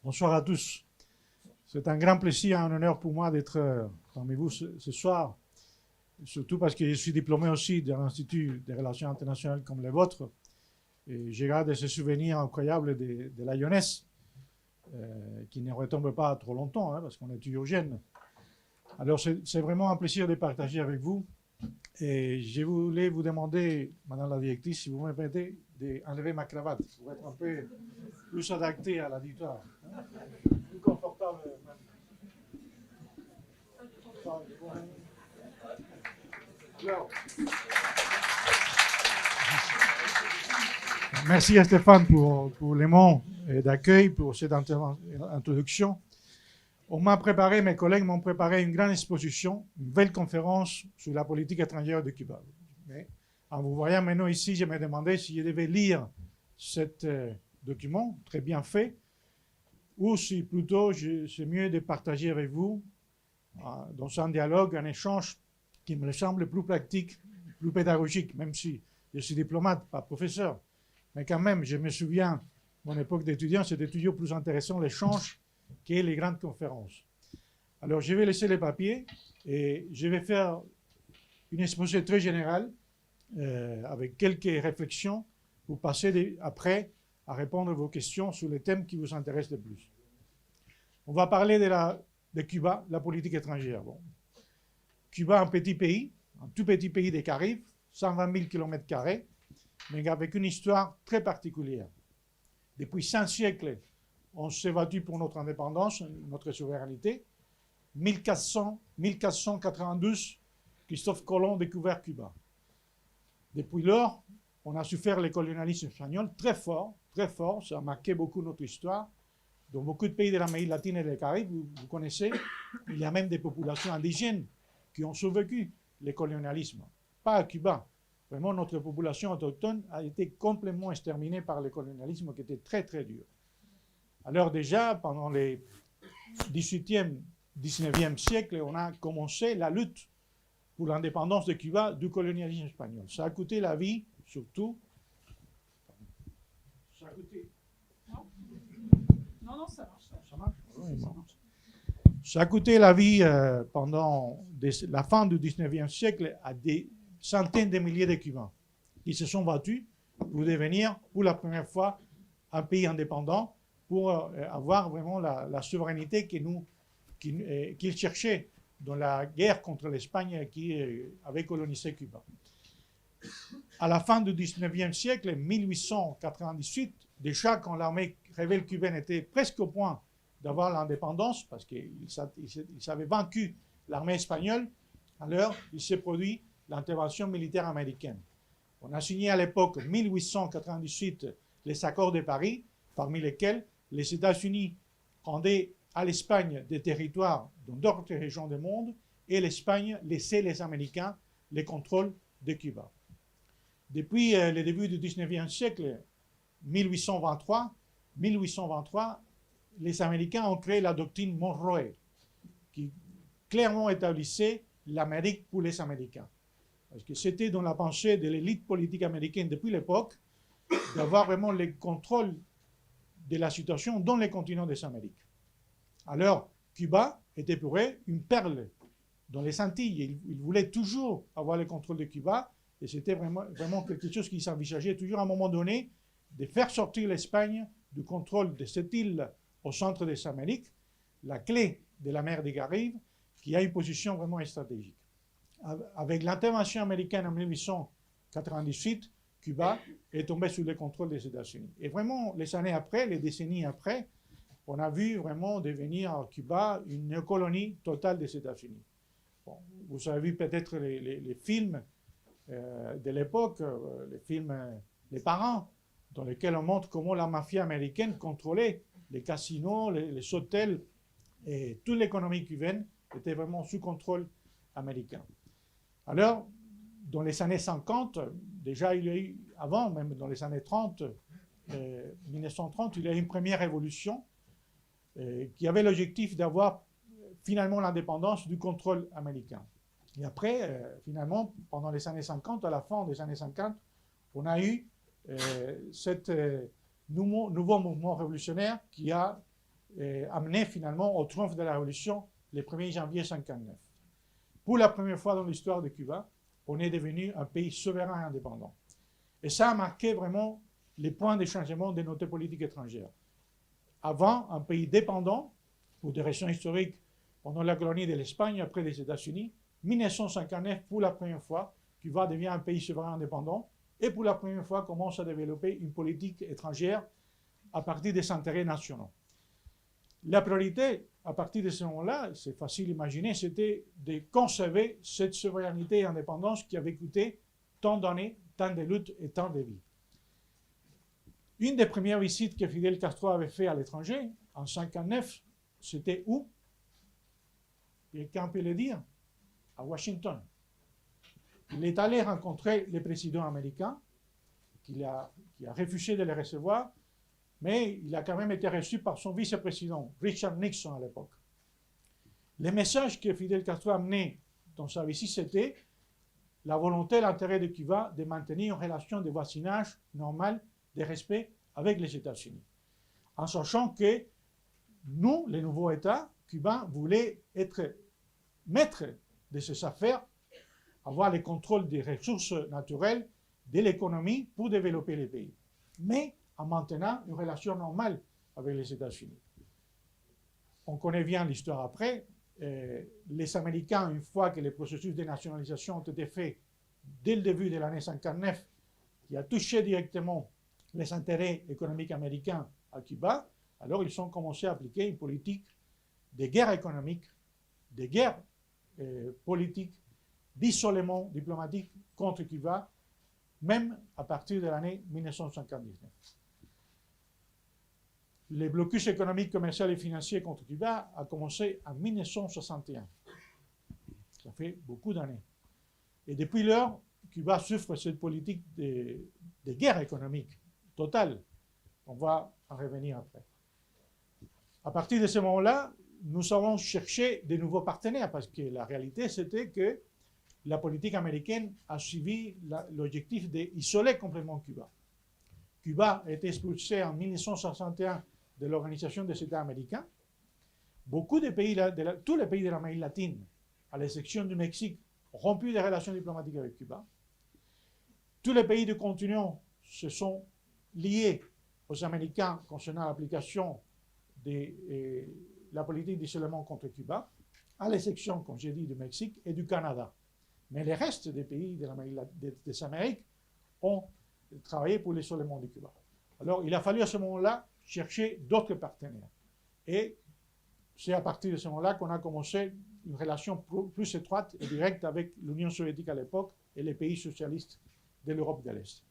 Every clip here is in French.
Bonsoir à tous. C'est un grand plaisir et un honneur pour moi d'être parmi vous ce soir, surtout parce que je suis diplômé aussi de l'Institut des relations internationales comme le vôtre. Et j'ai gardé ce souvenir incroyable de la jeunesse, qui ne retombe pas trop longtemps, hein, parce qu'on est toujours jeune. Alors c'est vraiment un plaisir de partager avec vous. Et je voulais vous demander, Madame la directrice, si vous me permettez, d'enlever ma cravate pour être un peu plus adapté à l'auditoire. Hein, plus confortable. Alors, merci à Stéphane pour les mots d'accueil, pour cette introduction. On m'a préparé, mes collègues m'ont préparé une grande exposition, une belle conférence sur la politique étrangère de Cuba. Mais en vous voyant maintenant ici, je me demandais si je devais lire ce document, très bien fait, ou si plutôt c'est mieux de partager avec vous, dans un dialogue, un échange qui me semble plus pratique, plus pédagogique, même si je suis diplomate, pas professeur. Mais quand même, je me souviens, mon époque d'étudiant, c'était toujours plus intéressant l'échange que les grandes conférences. Alors, je vais laisser les papiers et je vais faire une exposé très générale avec quelques réflexions pour passer après à répondre à vos questions sur les thèmes qui vous intéressent le plus. On va parler de Cuba, la politique étrangère. Bon. Cuba, un petit pays, un tout petit pays des Caraïbes, 120 000 km², mais avec une histoire très particulière. Depuis 5 siècles, on s'est battu pour notre indépendance, notre souveraineté. 1492, Christophe Colomb découvert Cuba. Depuis lors, on a souffert le colonialisme espagnol très fort, ça a marqué beaucoup notre histoire. Dans beaucoup de pays de l'Amérique latine et des Caraïbes, vous connaissez, il y a même des populations indigènes qui ont survécu le colonialisme. Pas à Cuba. Vraiment, notre population autochtone a été complètement exterminée par le colonialisme qui était très, très dur. Alors déjà, pendant les 18e, 19e siècles, on a commencé la lutte pour l'indépendance de Cuba du colonialisme espagnol. Ça a coûté la vie, surtout. Ça a coûté. Non, ça marche. Ça marche? Oui, ça marche. Ça a coûté la vie pendant la fin du 19e siècle à des centaines de milliers de Cubains qui se sont battus pour devenir, pour la première fois, un pays indépendant, pour avoir vraiment la souveraineté qu'ils cherchaient dans la guerre contre l'Espagne qui avait colonisé Cuba. À la fin du 19e siècle, 1898, déjà quand l'armée rebelle cubaine était presque au point d'avoir l'indépendance, parce qu'ils avaient vaincu l'armée espagnole, alors il s'est produit l'intervention militaire américaine. On a signé à l'époque, 1898, les accords de Paris, parmi lesquels les États-Unis rendaient à l'Espagne des territoires dans d'autres régions du monde et l'Espagne laissait les Américains le contrôle de Cuba. Depuis le début du 19e siècle, 1823, les Américains ont créé la doctrine Monroe, qui clairement établissait l'Amérique pour les Américains. Parce que c'était dans la pensée de l'élite politique américaine depuis l'époque d'avoir vraiment le contrôle de la situation dans les continents des Amériques. Alors, Cuba était pour eux une perle dans les Antilles. Ils voulaient toujours avoir le contrôle de Cuba et c'était vraiment quelque chose qu'ils envisageaient toujours à un moment donné de faire sortir l'Espagne du contrôle de cette île au centre des Amériques, la clé de la mer des Caraïbes, qui a une position vraiment stratégique. Avec l'intervention américaine en 1898, Cuba est tombé sous le contrôle des États-Unis. Et vraiment, les années après, les décennies après, on a vu vraiment devenir Cuba une néocolonie totale des États-Unis. Bon, vous avez vu peut-être les films de l'époque, les films Les Parents, dans lesquels on montre comment la mafia américaine contrôlait les casinos, les hôtels, et toute l'économie cubaine était vraiment sous contrôle américain. Alors, dans les années 50, déjà il y a eu, avant même dans les années 30, 1930, il y a eu une première révolution qui avait l'objectif d'avoir finalement l'indépendance du contrôle américain. Et après, finalement, pendant les années 50, à la fin des années 50, on a eu ce nouveau mouvement révolutionnaire qui a amené finalement au triomphe de la Révolution le 1er janvier 1959. Pour la première fois dans l'histoire de Cuba, on est devenu un pays souverain et indépendant. Et ça a marqué vraiment les points de changement de notre politique étrangère. Avant, un pays dépendant, pour des raisons historiques, pendant la colonie de l'Espagne, après les États-Unis, 1959, pour la première fois, Cuba devient un pays souverain indépendant et pour la première fois commence à développer une politique étrangère à partir des intérêts nationaux. La priorité, à partir de ce moment-là, c'est facile d'imaginer, c'était de conserver cette souveraineté et indépendance qui avait coûté tant d'années, tant de luttes et tant de vies. Une des premières visites que Fidel Castro avait fait à l'étranger, en 1959, c'était où? Quelqu'un peut le dire? À Washington. Il est allé rencontrer le président américain, qui a refusé de le recevoir, mais il a quand même été reçu par son vice-président, Richard Nixon à l'époque. Le message que Fidel Castro a amené dans sa visite, c'était la volonté et l'intérêt de Cuba de maintenir une relation de voisinage normale, de respect avec les États-Unis. En sachant que nous, les nouveaux États cubains, voulaient être maîtres de ces affaires, avoir le contrôle des ressources naturelles, de l'économie pour développer les pays, mais en maintenant une relation normale avec les États-Unis. On connaît bien l'histoire après. Les Américains, une fois que les processus de nationalisation ont été faits dès le début de l'année 1959, qui a touché directement les intérêts économiques américains à Cuba, alors ils ont commencé à appliquer une politique de guerre économique, de guerre politique, d'isolement diplomatique contre Cuba, même à partir de l'année 1959. Le blocus économique, commercial et financier contre Cuba a commencé en 1961. Ça fait beaucoup d'années. Et depuis lors, Cuba souffre cette politique de guerre économique totale. On va en revenir après. À partir de ce moment-là, nous avons cherché de nouveaux partenaires parce que la réalité, c'était que la politique américaine a suivi l'objectif d'isoler complètement Cuba. Cuba a été expulsé en 1961 de l'Organisation des États américains. Beaucoup de pays, tous les pays de l'Amérique latine, à l'exception du Mexique, ont rompu des relations diplomatiques avec Cuba. Tous les pays du continent se sont liés aux Américains concernant l'application de la politique d'isolement contre Cuba, à l'exception, comme j'ai dit, du Mexique et du Canada. Mais le reste des pays des Amériques ont travaillé pour l'isolement de Cuba. Alors, il a fallu à ce moment-là chercher d'autres partenaires. Et c'est à partir de ce moment-là qu'on a commencé une relation plus étroite et directe avec l'Union soviétique à l'époque et les pays socialistes de l'Europe de l'Est.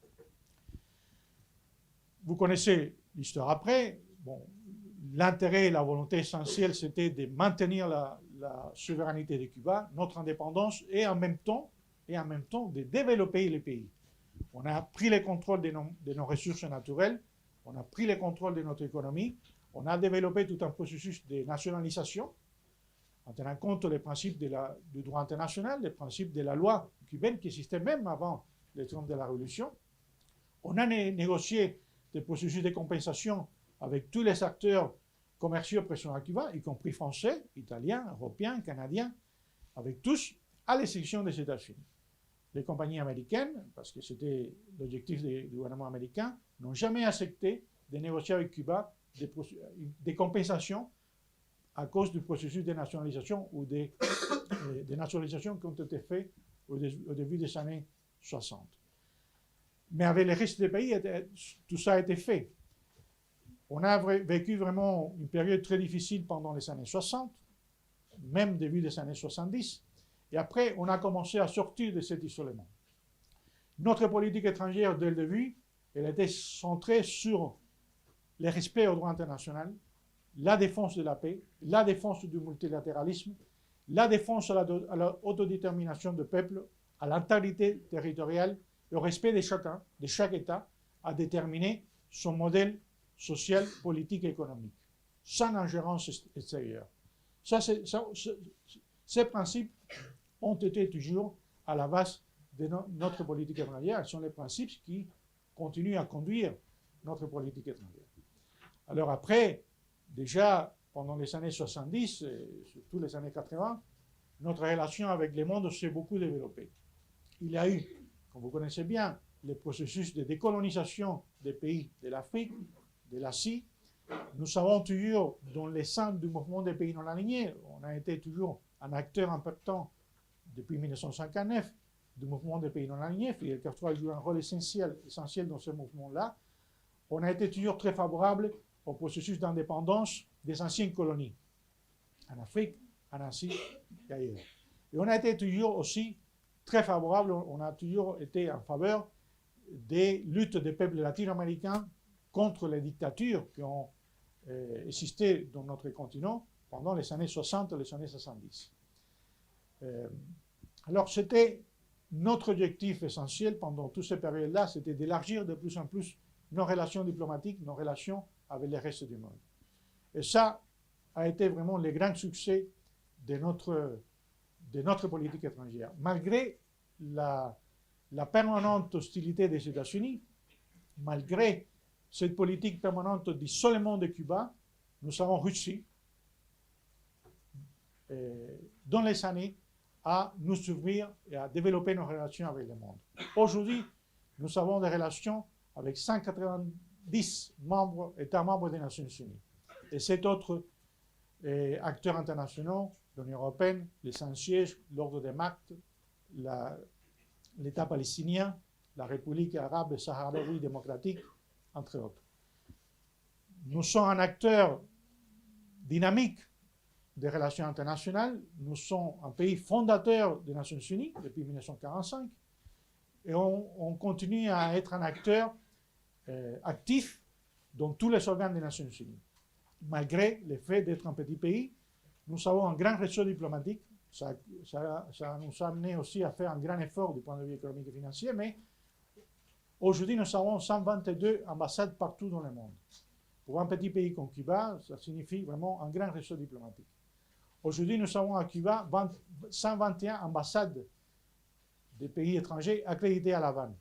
Vous connaissez l'histoire après. Bon, l'intérêt et la volonté essentielle, c'était de maintenir la souveraineté de Cuba, notre indépendance, et en même temps de développer les pays. On a pris le contrôle de nos ressources naturelles, on a pris le contrôle de notre économie, on a développé tout un processus de nationalisation, en tenant compte des principes du droit international, des principes de la loi cubaine qui existait même avant le triomphe de la Révolution. On a négocié des processus de compensation avec tous les acteurs commerciaux présents à Cuba, y compris français, italiens, européens, canadiens, avec tous, à l'exception des États-Unis. Les compagnies américaines, parce que c'était l'objectif du gouvernement américain, n'ont jamais accepté de négocier avec Cuba des compensations à cause du processus de nationalisation ou des nationalisations qui ont été faites au début des années 60. Mais avec le reste des pays, tout ça a été fait. On a vécu vraiment une période très difficile pendant les années 60, même début des années 70, et après, on a commencé à sortir de cet isolement. Notre politique étrangère, dès le début, elle était centrée sur le respect au droit international, la défense de la paix, la défense du multilatéralisme, la défense à l'autodétermination du peuple, à l'intégrité territoriale, le respect de chacun, de chaque État, à déterminer son modèle social, politique et économique, sans ingérence extérieure. Ces principes ont été toujours à la base de notre politique étrangère. Ce sont les principes qui continuent à conduire notre politique étrangère. Alors après, déjà pendant les années 70 et surtout les années 80, notre relation avec le monde s'est beaucoup développée. Il y a eu, comme vous connaissez bien, le processus de décolonisation des pays de l'Afrique, de l'Asie. Nous savons toujours, dans le sein du mouvement des pays non alignés, on a été toujours un acteur important depuis 1959 du mouvement des pays non alignés. Fidel Castro a joué un rôle essentiel dans ce mouvement-là. On a été toujours très favorable au processus d'indépendance des anciennes colonies, en Afrique, en Asie et ailleurs. Et on a été toujours aussi très favorable, on a toujours été en faveur des luttes des peuples latino-américains contre les dictatures qui ont existé dans notre continent pendant les années 60 et les années 70. Alors c'était notre objectif essentiel pendant toutes ces périodes-là, c'était d'élargir de plus en plus nos relations diplomatiques, nos relations avec le reste du monde. Et ça a été vraiment le grand succès de notre politique étrangère. Malgré la permanente hostilité des États-Unis, malgré cette politique permanente d'isolement de Cuba, nous avons réussi, dans les années, à nous ouvrir et à développer nos relations avec le monde. Aujourd'hui, nous avons des relations avec 190 États membres des Nations Unies. Et 7 autres acteurs internationaux, l'Union européenne, les Saint-Sièges, l'Ordre des Malte, l'État palestinien, la République arabe sahraoui démocratique, entre autres. Nous sommes un acteur dynamique des relations internationales. Nous sommes un pays fondateur des Nations Unies depuis 1945 et on continue à être un acteur actif dans tous les organes des Nations Unies. Malgré le fait d'être un petit pays, nous avons un grand réseau diplomatique. Ça nous a amené aussi à faire un grand effort du point de vue économique et financier, mais aujourd'hui, nous avons 122 ambassades partout dans le monde. Pour un petit pays comme Cuba, ça signifie vraiment un grand réseau diplomatique. Aujourd'hui, nous avons à Cuba 121 ambassades des pays étrangers accréditées à La Havane.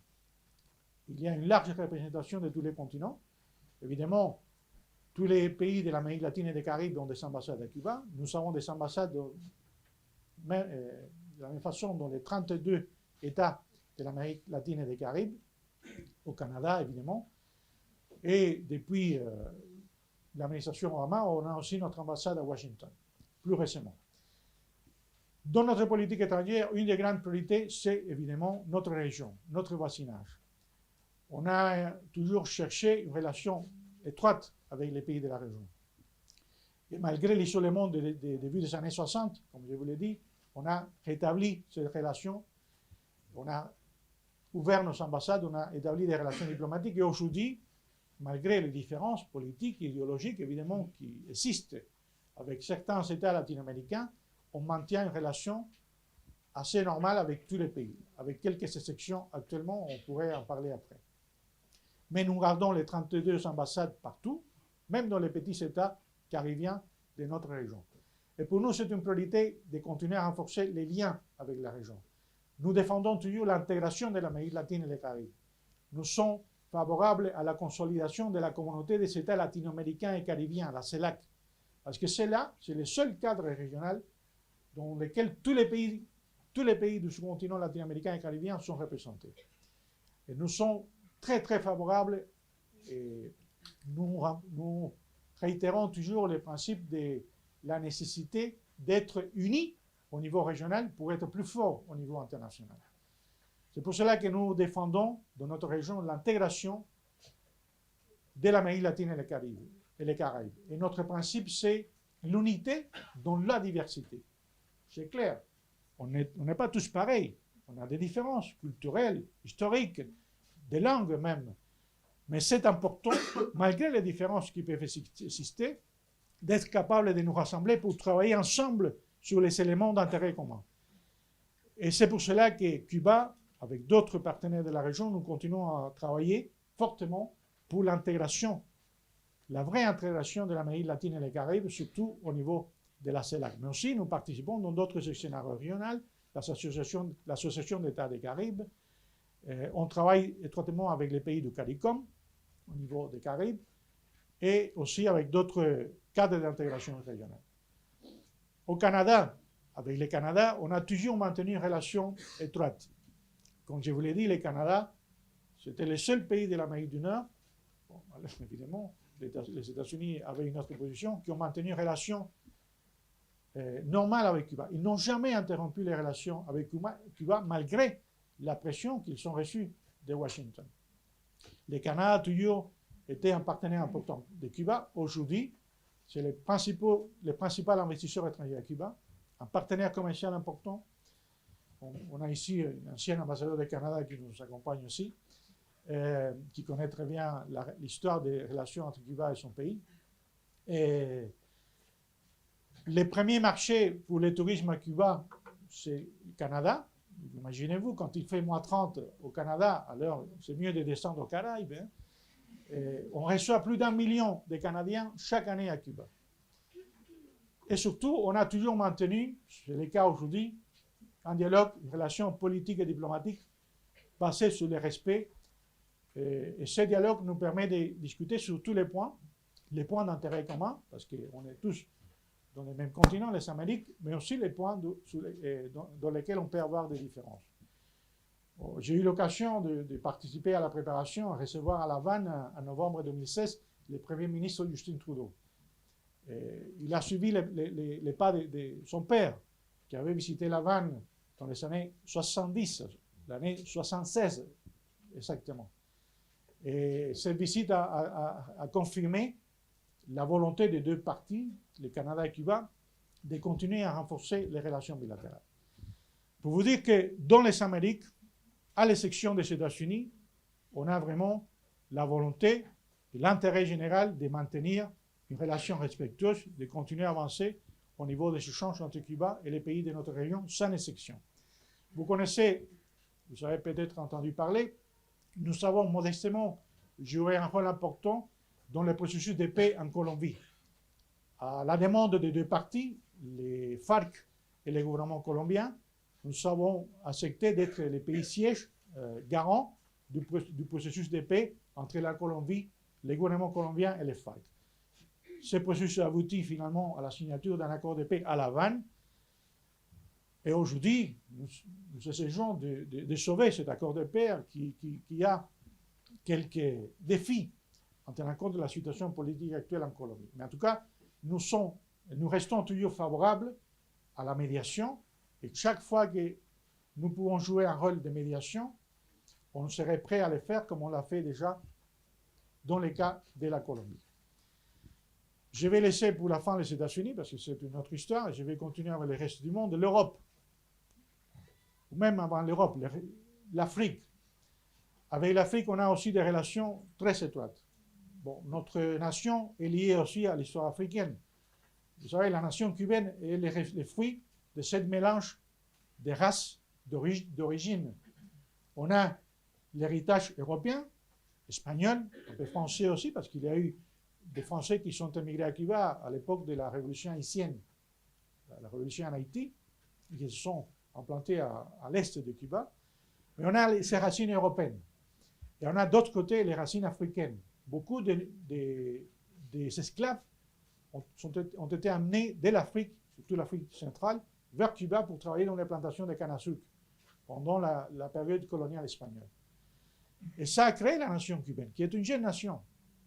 Il y a une large représentation de tous les continents. Évidemment, tous les pays de l'Amérique latine et des Caraïbes ont des ambassades à Cuba. Nous avons des ambassades de la même façon dans les 32 États de l'Amérique latine et des Caraïbes, au Canada évidemment. Et depuis l'administration Obama, on a aussi notre ambassade à Washington, plus récemment. Dans notre politique étrangère, une des grandes priorités, c'est évidemment notre région, notre voisinage. On a toujours cherché une relation étroite avec les pays de la région. Et malgré l'isolement des débuts des années 60, comme je vous l'ai dit, on a rétabli cette relation, on a ouvert nos ambassades, on a établi des relations diplomatiques et aujourd'hui, malgré les différences politiques et idéologiques évidemment qui existent avec certains États latino-américains, on maintient une relation assez normale avec tous les pays, avec quelques exceptions actuellement, on pourrait en parler après. Mais nous gardons les 32 ambassades partout, même dans les petits États caribiens de notre région. Et pour nous, c'est une priorité de continuer à renforcer les liens avec la région. Nous défendons toujours l'intégration de l'Amérique latine et des Caraïbes. Nous sommes favorables à la consolidation de la communauté des États latino-américains et caribiens, la CELAC, parce que c'est le seul cadre régional dans lequel tous les pays du sous-continent latino-américain et caribien sont représentés. Et nous sommes très très favorables et nous réitérons toujours le principe de la nécessité d'être unis au niveau régional pour être plus forts au niveau international. C'est pour cela que nous défendons dans notre région l'intégration de l'Amérique latine et les Caraïbes. Et notre principe, c'est l'unité dans la diversité. C'est clair, on n'est pas tous pareils, on a des différences culturelles, historiques, des langues même. Mais c'est important, malgré les différences qui peuvent exister, d'être capable de nous rassembler pour travailler ensemble sur les éléments d'intérêt commun. Et c'est pour cela que Cuba, avec d'autres partenaires de la région, nous continuons à travailler fortement pour l'intégration, la vraie intégration de l'Amérique latine et les Caraïbes, surtout au niveau de la CELAC. Mais aussi, nous participons dans d'autres scénarios régionaux, l'Association d'États des Caraïbes. On travaille étroitement avec les pays du CARICOM, au niveau des Caraïbes, et aussi avec d'autres cadre d'intégration régionale. Au Canada, avec le Canada, on a toujours maintenu une relation étroite. Comme je vous l'ai dit, le Canada, c'était le seul pays de l'Amérique du Nord, bon, alors, évidemment, les États-Unis avaient une autre position, qui ont maintenu une relation normale avec Cuba. Ils n'ont jamais interrompu les relations avec Cuba malgré la pression qu'ils ont reçue de Washington. Le Canada a toujours été un partenaire important de Cuba. Aujourd'hui, c'est le principal investisseur étranger à Cuba, un partenaire commercial important. On a ici un ancien ambassadeur du Canada qui nous accompagne aussi, qui connaît très bien l'histoire des relations entre Cuba et son pays. Et les premiers marchés pour le tourisme à Cuba, c'est le Canada. Imaginez-vous, quand il fait moins 30 au Canada, alors c'est mieux de descendre aux Caraïbes. Hein. On reçoit plus d'1 million de Canadiens chaque année à Cuba. Et surtout, on a toujours maintenu, c'est le cas aujourd'hui, un dialogue, une relation politique et diplomatique basée sur le respect. Et ce dialogue nous permet de discuter sur tous les points d'intérêt commun, parce qu'on est tous dans les mêmes continents, les Amériques, mais aussi les points dans lesquels on peut avoir des différences. Bon, j'ai eu l'occasion de participer à la préparation, à recevoir à La Havane, en novembre 2016, le Premier ministre Justin Trudeau. Il a suivi les pas de son père, qui avait visité La Havane dans les années 70, l'année 76 exactement. Et cette visite a confirmé la volonté des deux parties, le Canada et Cuba, de continuer à renforcer les relations bilatérales. Pour vous dire que dans les Amériques, à l'exception des États-Unis, on a vraiment la volonté et l'intérêt général de maintenir une relation respectueuse, de continuer à avancer au niveau des échanges entre Cuba et les pays de notre région, sans exception. Vous connaissez, vous avez peut-être entendu parler, nous avons modestement joué un rôle important dans le processus de paix en Colombie. À la demande des deux parties, les FARC et le gouvernement colombien, nous avons accepté d'être les pays sièges garants du processus de paix entre la Colombie, le gouvernement colombien et les FARC. Ce processus aboutit finalement à la signature d'un accord de paix à La Havane. Et aujourd'hui, nous essayons de sauver cet accord de paix qui a quelques défis en tenant compte de la situation politique actuelle en Colombie. Mais en tout cas, nous restons toujours favorables à la médiation. Et chaque fois que nous pouvons jouer un rôle de médiation, on serait prêt à le faire comme on l'a fait déjà dans le cas de la Colombie. Je vais laisser pour la fin les États-Unis, parce que c'est une autre histoire, et je vais continuer avec le reste du monde, l'Europe. Ou même avant l'Europe, l'Afrique. Avec l'Afrique, on a aussi des relations très étroites. Bon, notre nation est liée aussi à l'histoire africaine. Vous savez, la nation cubaine est le fruit de ce mélange de races d'origine. On a l'héritage européen, espagnol, un peu français aussi, parce qu'il y a eu des Français qui sont émigrés à Cuba à l'époque de la révolution haïtienne, la révolution en Haïti, et qui se sont implantés à l'est de Cuba. Mais on a ces racines européennes. Et on a d'autre côté les racines africaines. Beaucoup des esclaves ont été amenés de l'Afrique, surtout l'Afrique centrale, vers Cuba pour travailler dans les plantations de canne à sucre pendant la période coloniale espagnole. Et ça a créé la nation cubaine, qui est une jeune nation.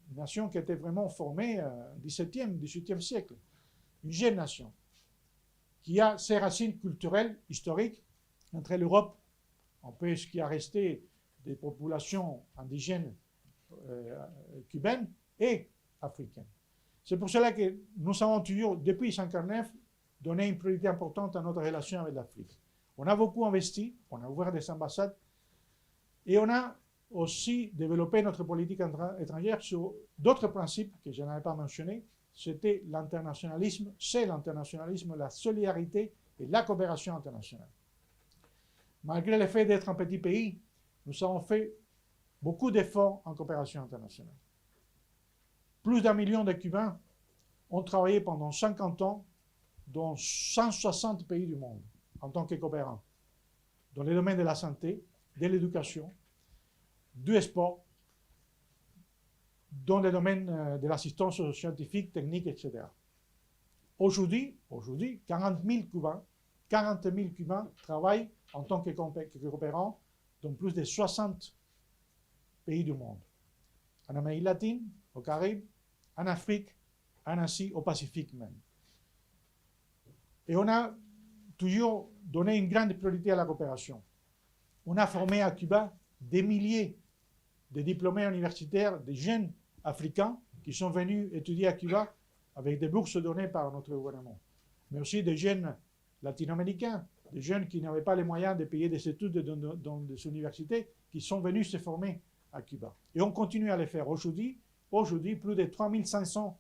Une nation qui était vraiment formée au XVIIe, XVIIIe siècle. Une jeune nation qui a ses racines culturelles, historiques, entre l'Europe, un peu ce qui a resté des populations indigènes cubaines et africaines. C'est pour cela que nous avons toujours, depuis 1959, donné une priorité importante à notre relation avec l'Afrique. On a beaucoup investi, on a ouvert des ambassades et on a aussi développé notre politique étrangère sur d'autres principes que je n'avais pas mentionnés. C'était l'internationalisme, c'est l'internationalisme, la solidarité et la coopération internationale. Malgré le fait d'être un petit pays, nous avons fait beaucoup d'efforts en coopération internationale. Plus d'1 million de Cubains ont travaillé pendant 50 ans dans 160 pays du monde en tant que coopérants, dans les domaines de la santé, de l'éducation, du sport, dans les domaines de l'assistance scientifique, technique, etc. Aujourd'hui, 40 000 Cubains travaillent en tant que coopérants dans plus de 60 pays du monde. En Amérique latine, au Caraïbes, en Afrique, en Asie, au Pacifique même. Et on a toujours donné une grande priorité à la coopération. On a formé à Cuba des milliers de diplômés universitaires, des jeunes africains qui sont venus étudier à Cuba avec des bourses données par notre gouvernement, mais aussi des jeunes latino-américains, des jeunes qui n'avaient pas les moyens de payer des études dans des universités, qui sont venus se former à Cuba. Et on continue à le faire. Aujourd'hui, plus de 3500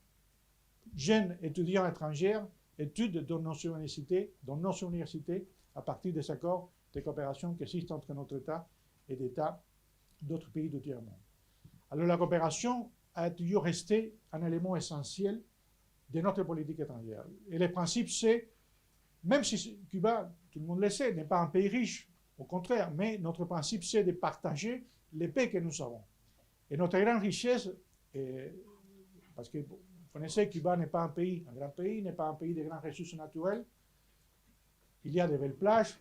jeunes étudiants étrangers étudient dans nos universités à partir des accords de coopération qui existent entre notre État et d'États d'autres pays du tiers-monde. Alors la coopération a toujours resté un élément essentiel de notre politique étrangère. Et le principe, c'est, même si Cuba, tout le monde le sait, n'est pas un pays riche, au contraire, mais notre principe, c'est de partager les paix que nous avons. Et notre grande richesse, parce que vous connaissez, Cuba n'est pas un grand pays, n'est pas un pays de grandes ressources naturelles. Il y a de belles plages,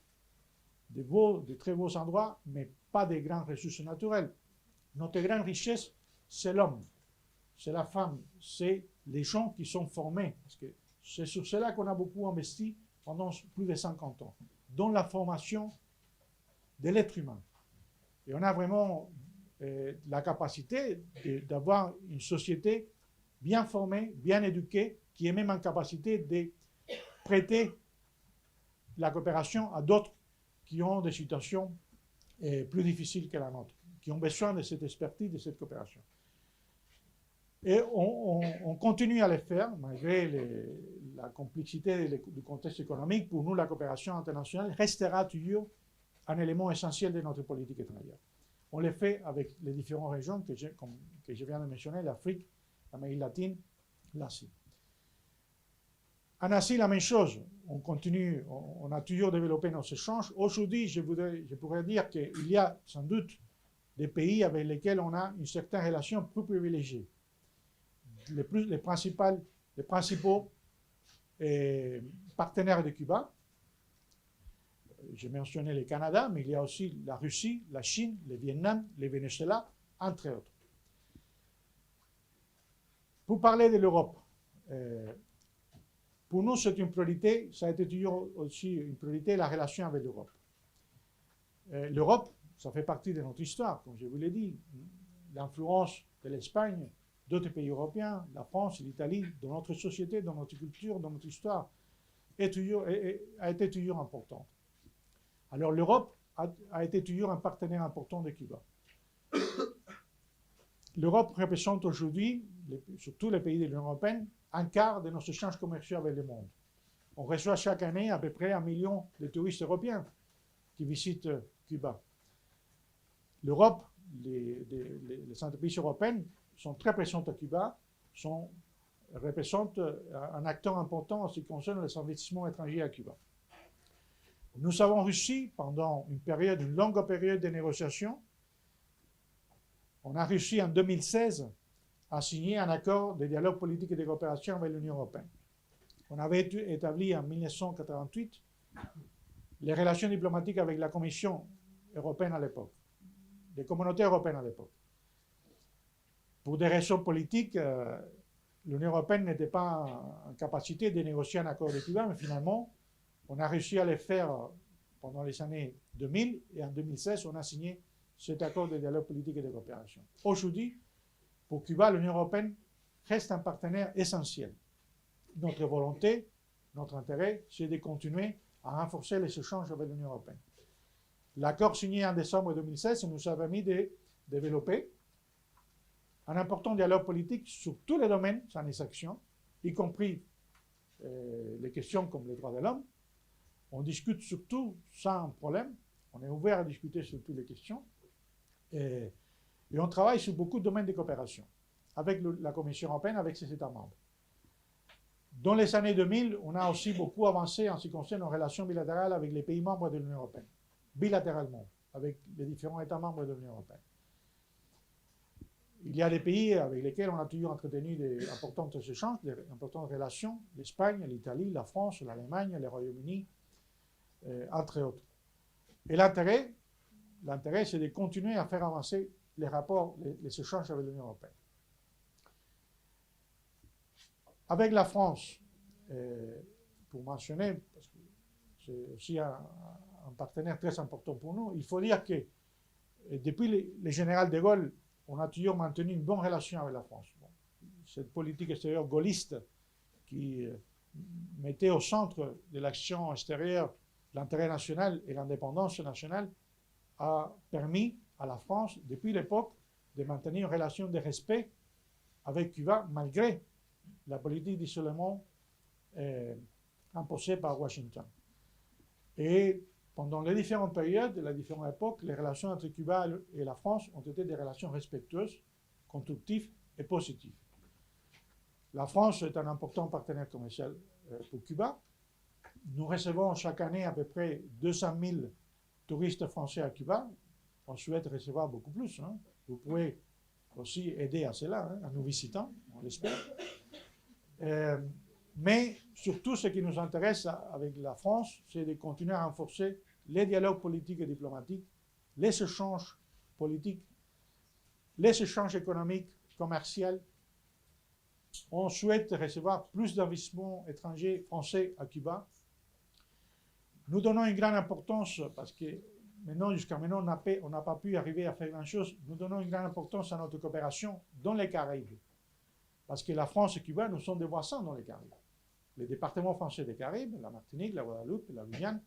de très beaux endroits, mais pas de grandes ressources naturelles. Notre grande richesse, c'est l'homme, c'est la femme, c'est les gens qui sont formés. Parce que c'est sur cela qu'on a beaucoup investi pendant plus de 50 ans, dans la formation de l'être humain. Et on a vraiment la capacité d'avoir une société bien formée, bien éduquée, qui est même en capacité de prêter la coopération à d'autres qui ont des situations plus difficiles que la nôtre, qui ont besoin de cette expertise, de cette coopération. Et on continue à le faire, malgré la complexité du contexte économique. Pour nous, la coopération internationale restera toujours un élément essentiel de notre politique étrangère. On le fait avec les différentes régions que je viens de mentionner, l'Afrique, l'Amérique latine, l'Asie. En Asie, la même chose. On continue, on a toujours développé nos échanges. Aujourd'hui, je pourrais dire qu'il y a sans doute des pays avec lesquels on a une certaine relation plus privilégiée. Les principaux partenaires de Cuba, j'ai mentionné le Canada, mais il y a aussi la Russie, la Chine, le Vietnam, le Venezuela, entre autres. Pour parler de l'Europe, pour nous, c'est une priorité, ça a été toujours aussi une priorité, la relation avec l'Europe. L'Europe, ça fait partie de notre histoire, comme je vous l'ai dit. L'influence de l'Espagne, d'autres pays européens, la France, l'Italie, dans notre société, dans notre culture, dans notre histoire, a été toujours importante. Alors l'Europe a été toujours un partenaire important de Cuba. L'Europe représente aujourd'hui, surtout les pays de l'Union européenne, un quart de nos échanges commerciaux avec le monde. On reçoit chaque année à peu près 1 million de touristes européens qui visitent Cuba. L'Europe, les entreprises européennes sont très présentes à Cuba, représentent un acteur important en ce qui concerne les investissements étrangers à Cuba. Nous avons réussi, pendant une longue période de négociations, on a réussi en 2016 à signer un accord de dialogue politique et de coopération avec l'Union européenne. On avait établi en 1988 les relations diplomatiques avec la Commission européenne à l'époque, les communautés européennes à l'époque. Pour des raisons politiques, l'Union européenne n'était pas en capacité de négocier un accord de Cuba, mais finalement, on a réussi à le faire pendant les années 2000, et en 2016, on a signé cet accord de dialogue politique et de coopération. Aujourd'hui, pour Cuba, l'Union européenne reste un partenaire essentiel. Notre volonté, notre intérêt, c'est de continuer à renforcer les échanges avec l'Union européenne. L'accord signé en décembre 2016 nous a permis de développer un important dialogue politique sur tous les domaines sans exception, y compris les questions comme les droits de l'homme. On discute sur tout sans problème. On est ouvert à discuter sur toutes les questions. Et on travaille sur beaucoup de domaines de coopération avec la Commission européenne, avec ses États membres. Dans les années 2000, on a aussi beaucoup avancé en ce qui concerne nos relations bilatérales avec les pays membres de l'Union européenne, bilatéralement, avec les différents États membres de l'Union européenne. Il y a des pays avec lesquels on a toujours entretenu d'importants échanges, d'importantes relations, l'Espagne, l'Italie, la France, l'Allemagne, le Royaume-Uni, entre autres. Et l'intérêt, c'est de continuer à faire avancer les rapports, les échanges avec l'Union européenne. Avec la France, pour mentionner, parce que c'est aussi un partenaire très important pour nous, il faut dire que depuis le général de Gaulle, on a toujours maintenu une bonne relation avec la France. Bon, cette politique extérieure gaulliste qui mettait au centre de l'action extérieure l'intérêt national et l'indépendance nationale a permis à la France, depuis l'époque, de maintenir une relation de respect avec Cuba, malgré la politique d'isolement imposée par Washington. Et pendant les différentes périodes, les différentes époques, les relations entre Cuba et la France ont été des relations respectueuses, constructives et positives. La France est un important partenaire commercial pour Cuba. Nous recevons chaque année à peu près 200 000 touristes français à Cuba. On souhaite recevoir beaucoup plus. Hein. Vous pouvez aussi aider à cela, hein, en nous visitant, on l'espère. Mais surtout, ce qui nous intéresse avec la France, c'est de continuer à renforcer les dialogues politiques et diplomatiques, les échanges politiques, les échanges économiques, commerciaux. On souhaite recevoir plus d'investissements étrangers français à Cuba. Nous donnons une grande importance, parce que jusqu'à maintenant, on n'a pas pu arriver à faire grand-chose, nous donnons une grande importance à notre coopération dans les Caraïbes. Parce que la France et Cuba, nous sommes des voisins dans les Caraïbes. Les départements français des Caraïbes, la Martinique, la Guadeloupe, la Guyane,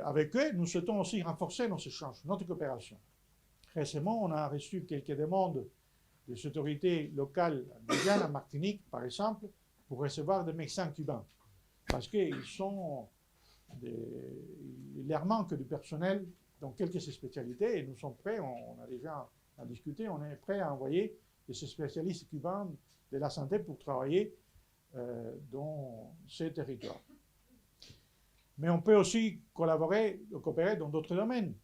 avec eux, nous souhaitons aussi renforcer nos échanges, notre coopération. Récemment, on a reçu quelques demandes des autorités locales en Guyane, en Martinique, par exemple, pour recevoir des médecins cubains. Parce qu'ils leur manque du personnel dans quelques spécialités et nous sommes prêts, on a déjà discuté, on est prêt à envoyer des spécialistes cubains de la santé pour travailler dans ces territoires. Mais on peut aussi coopérer dans d'autres domaines.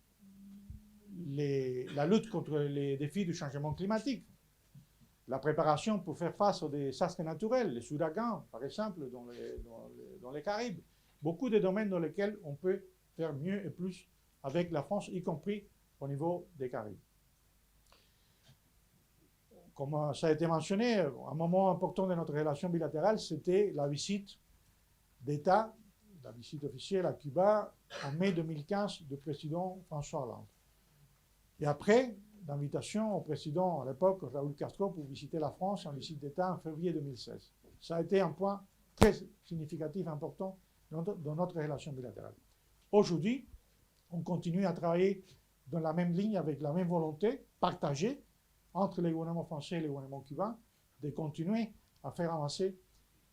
La lutte contre les défis du changement climatique, la préparation pour faire face aux désastres naturels, les ouragans, par exemple, dans les Caraïbes. Beaucoup de domaines dans lesquels on peut faire mieux et plus avec la France, y compris au niveau des Caraïbes. Comme ça a été mentionné, un moment important de notre relation bilatérale, c'était la visite d'État, la visite officielle à Cuba en mai 2015 du président François Hollande. Et après, l'invitation au président à l'époque, Raúl Castro, pour visiter la France en visite d'État en février 2016. Ça a été un point très significatif, important dans notre relation bilatérale. Aujourd'hui, on continue à travailler dans la même ligne, avec la même volonté partagée entre les gouvernements français et les gouvernements cubains, de continuer à faire avancer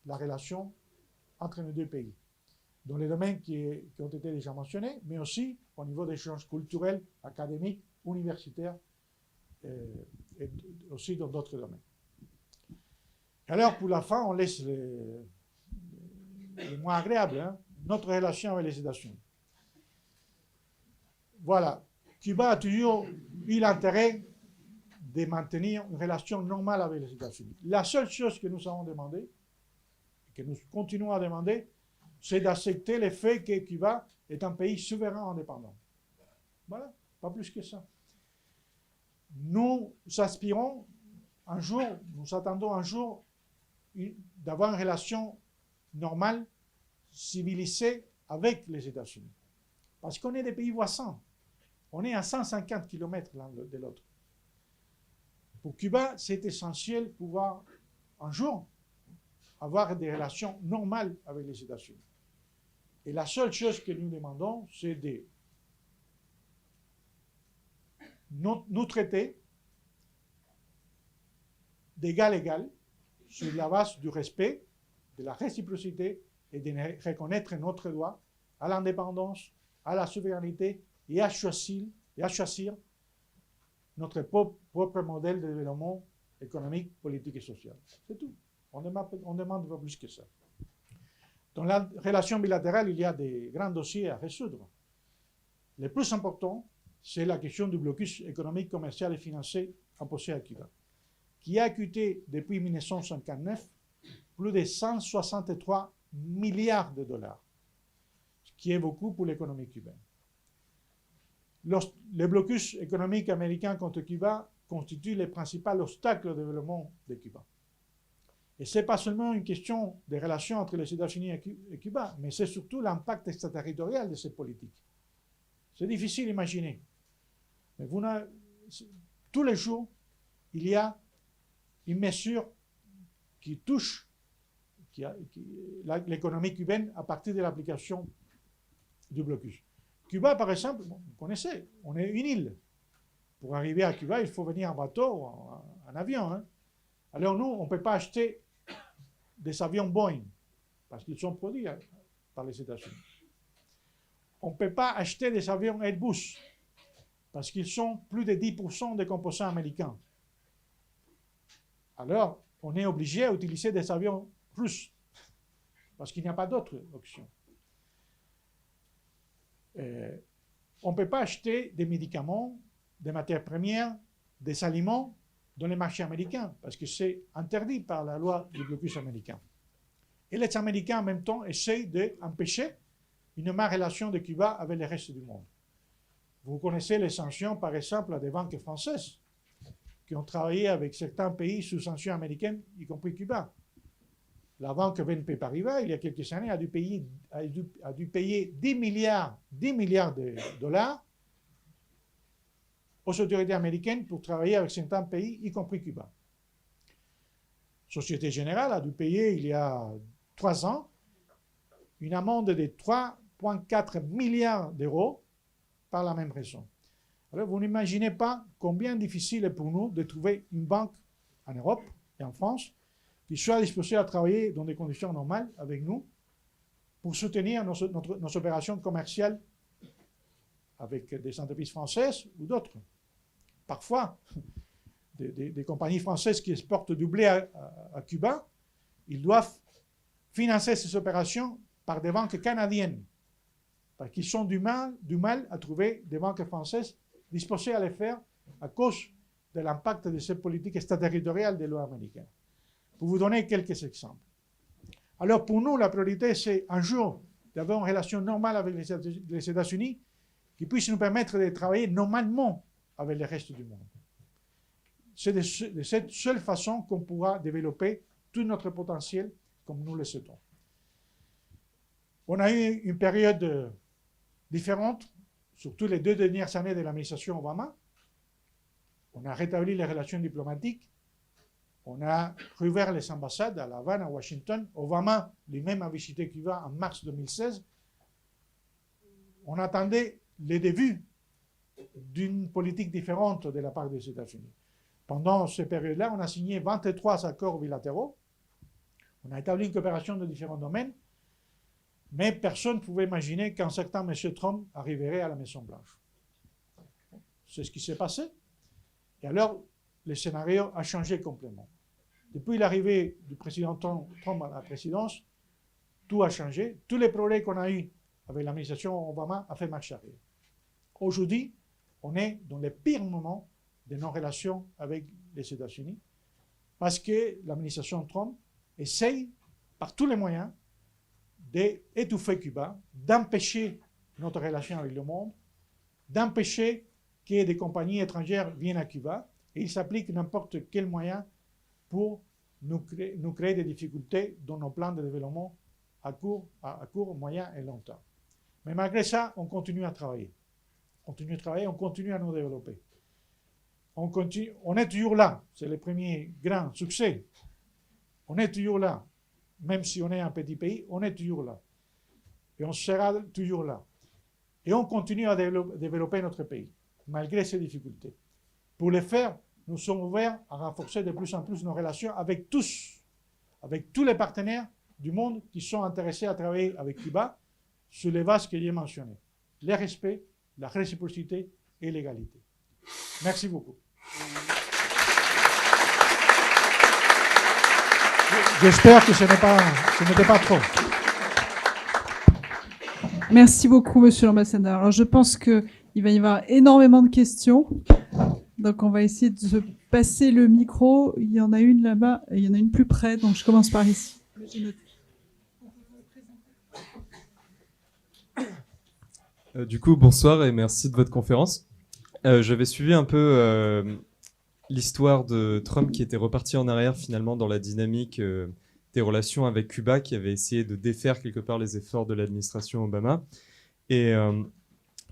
la relation entre nos deux pays, dans les domaines qui ont été déjà mentionnés, mais aussi au niveau des échanges culturels, académiques, universitaires, et aussi dans d'autres domaines. Alors, pour la fin, on laisse le moins agréable, hein, notre relation avec les États-Unis. Voilà, Cuba a toujours eu l'intérêt de maintenir une relation normale avec les États-Unis. La seule chose que nous avons demandé, que nous continuons à demander, c'est d'accepter le fait que Cuba est un pays souverain indépendant. Voilà, pas plus que ça. Nous aspirons un jour, nous attendons un jour d'avoir une relation normale, civilisée avec les États-Unis. Parce qu'on est des pays voisins. On est à 150 km l'un de l'autre. Pour Cuba, c'est essentiel de pouvoir un jour avoir des relations normales avec les États-Unis. Et la seule chose que nous demandons, c'est de nous traiter d'égal à égal sur la base du respect, de la réciprocité et de reconnaître notre droit à l'indépendance, à la souveraineté et à choisir notre propre modèle de développement économique, politique et social. C'est tout. On demande pas plus que ça. Dans la relation bilatérale, il y a des grands dossiers à résoudre. Le plus important, c'est la question du blocus économique, commercial et financier imposée à Cuba, qui a coûté depuis 1959 plus de 163 milliards de dollars, ce qui est beaucoup pour l'économie cubaine. Le blocus économique américain contre Cuba constitue le principal obstacle au développement de Cuba. Et ce n'est pas seulement une question des relations entre les États-Unis et Cuba, mais c'est surtout l'impact extraterritorial de cette politique. C'est difficile d'imaginer. Mais tous les jours, il y a une mesure qui touche l'économie cubaine à partir de l'application du blocus. Cuba, par exemple, vous connaissez, on est une île. Pour arriver à Cuba, il faut venir en bateau ou en avion. Hein. Alors nous, on ne peut pas acheter des avions Boeing, parce qu'ils sont produits par les États-Unis. On ne peut pas acheter des avions Airbus, parce qu'ils sont plus de 10% des composants américains. Alors, on est obligé d'utiliser des avions russes, parce qu'il n'y a pas d'autre option. On ne peut pas acheter des médicaments, des matières premières, des aliments dans les marchés américains, parce que c'est interdit par la loi du blocus américain. Et les Américains, en même temps, essayent d'empêcher une meilleure relation de Cuba avec le reste du monde. Vous connaissez les sanctions, par exemple, des banques françaises qui ont travaillé avec certains pays sous sanctions américaines, y compris Cuba. La banque BNP Paribas, il y a quelques années, a dû payer 10 milliards de dollars aux autorités américaines pour travailler avec certains pays, y compris Cuba. Société Générale a dû payer, il y a 3 ans, une amende de 3,4 milliards d'euros par la même raison. Alors, vous n'imaginez pas combien difficile est pour nous de trouver une banque en Europe et en France qui soit disposée à travailler dans des conditions normales avec nous pour soutenir nos opérations commerciales avec des entreprises françaises ou d'autres. Parfois, des compagnies françaises qui exportent du blé à Cuba, ils doivent financer ces opérations par des banques canadiennes, parce qu'ils ont du mal à trouver des banques françaises disposées à le faire à cause de l'impact de cette politique extraterritoriale des lois américaines. Pour vous donner quelques exemples. Alors pour nous, la priorité, c'est un jour d'avoir une relation normale avec les États-Unis qui puisse nous permettre de travailler normalement avec le reste du monde. C'est de cette seule façon qu'on pourra développer tout notre potentiel comme nous le souhaitons. On a eu une période différente, surtout les 2 dernières années de l'administration Obama. On a rétabli les relations diplomatiques. On a rouvert les ambassades à La Havane, à Washington. Obama lui-même a visité Cuba en mars 2016. On attendait les débuts d'une politique différente de la part des États-Unis. Pendant cette période-là, on a signé 23 accords bilatéraux. On a établi une coopération dans différents domaines. Mais personne ne pouvait imaginer qu'un certain M. Trump arriverait à la Maison-Blanche. C'est ce qui s'est passé. Et alors, le scénario a changé complètement. Depuis l'arrivée du président Trump à la présidence, tout a changé. Tous les progrès qu'on a eus avec l'administration Obama a fait marche arrière. Aujourd'hui, on est dans les pires moments de nos relations avec les États-Unis parce que l'administration Trump essaye, par tous les moyens, d'étouffer Cuba, d'empêcher notre relation avec le monde, d'empêcher que des compagnies étrangères viennent à Cuba, et il s'applique n'importe quel moyen pour nous créer des difficultés dans nos plans de développement à court, moyen et long terme. Mais malgré ça, on continue à travailler. On continue à nous développer. On est toujours là, c'est le premier grand succès. On est toujours là. Même si on est un petit pays, on est toujours là. Et on sera toujours là. Et on continue à développer notre pays, malgré ces difficultés. Pour le faire, nous sommes ouverts à renforcer de plus en plus nos relations avec tous les partenaires du monde qui sont intéressés à travailler avec Cuba sur les bases que j'ai mentionnées. Le respect, la réciprocité et l'égalité. Merci beaucoup. J'espère que ce n'était pas trop. Merci beaucoup, Monsieur l'ambassadeur. Alors, je pense qu'il va y avoir énormément de questions. Donc on va essayer de se passer le micro. Il y en a une là-bas et il y en a une plus près. Donc je commence par ici. Du coup, bonsoir et merci de votre conférence. J'avais suivi un peu l'histoire de Trump qui était reparti en arrière finalement dans la dynamique des relations avec Cuba, qui avait essayé de défaire quelque part les efforts de l'administration Obama. Et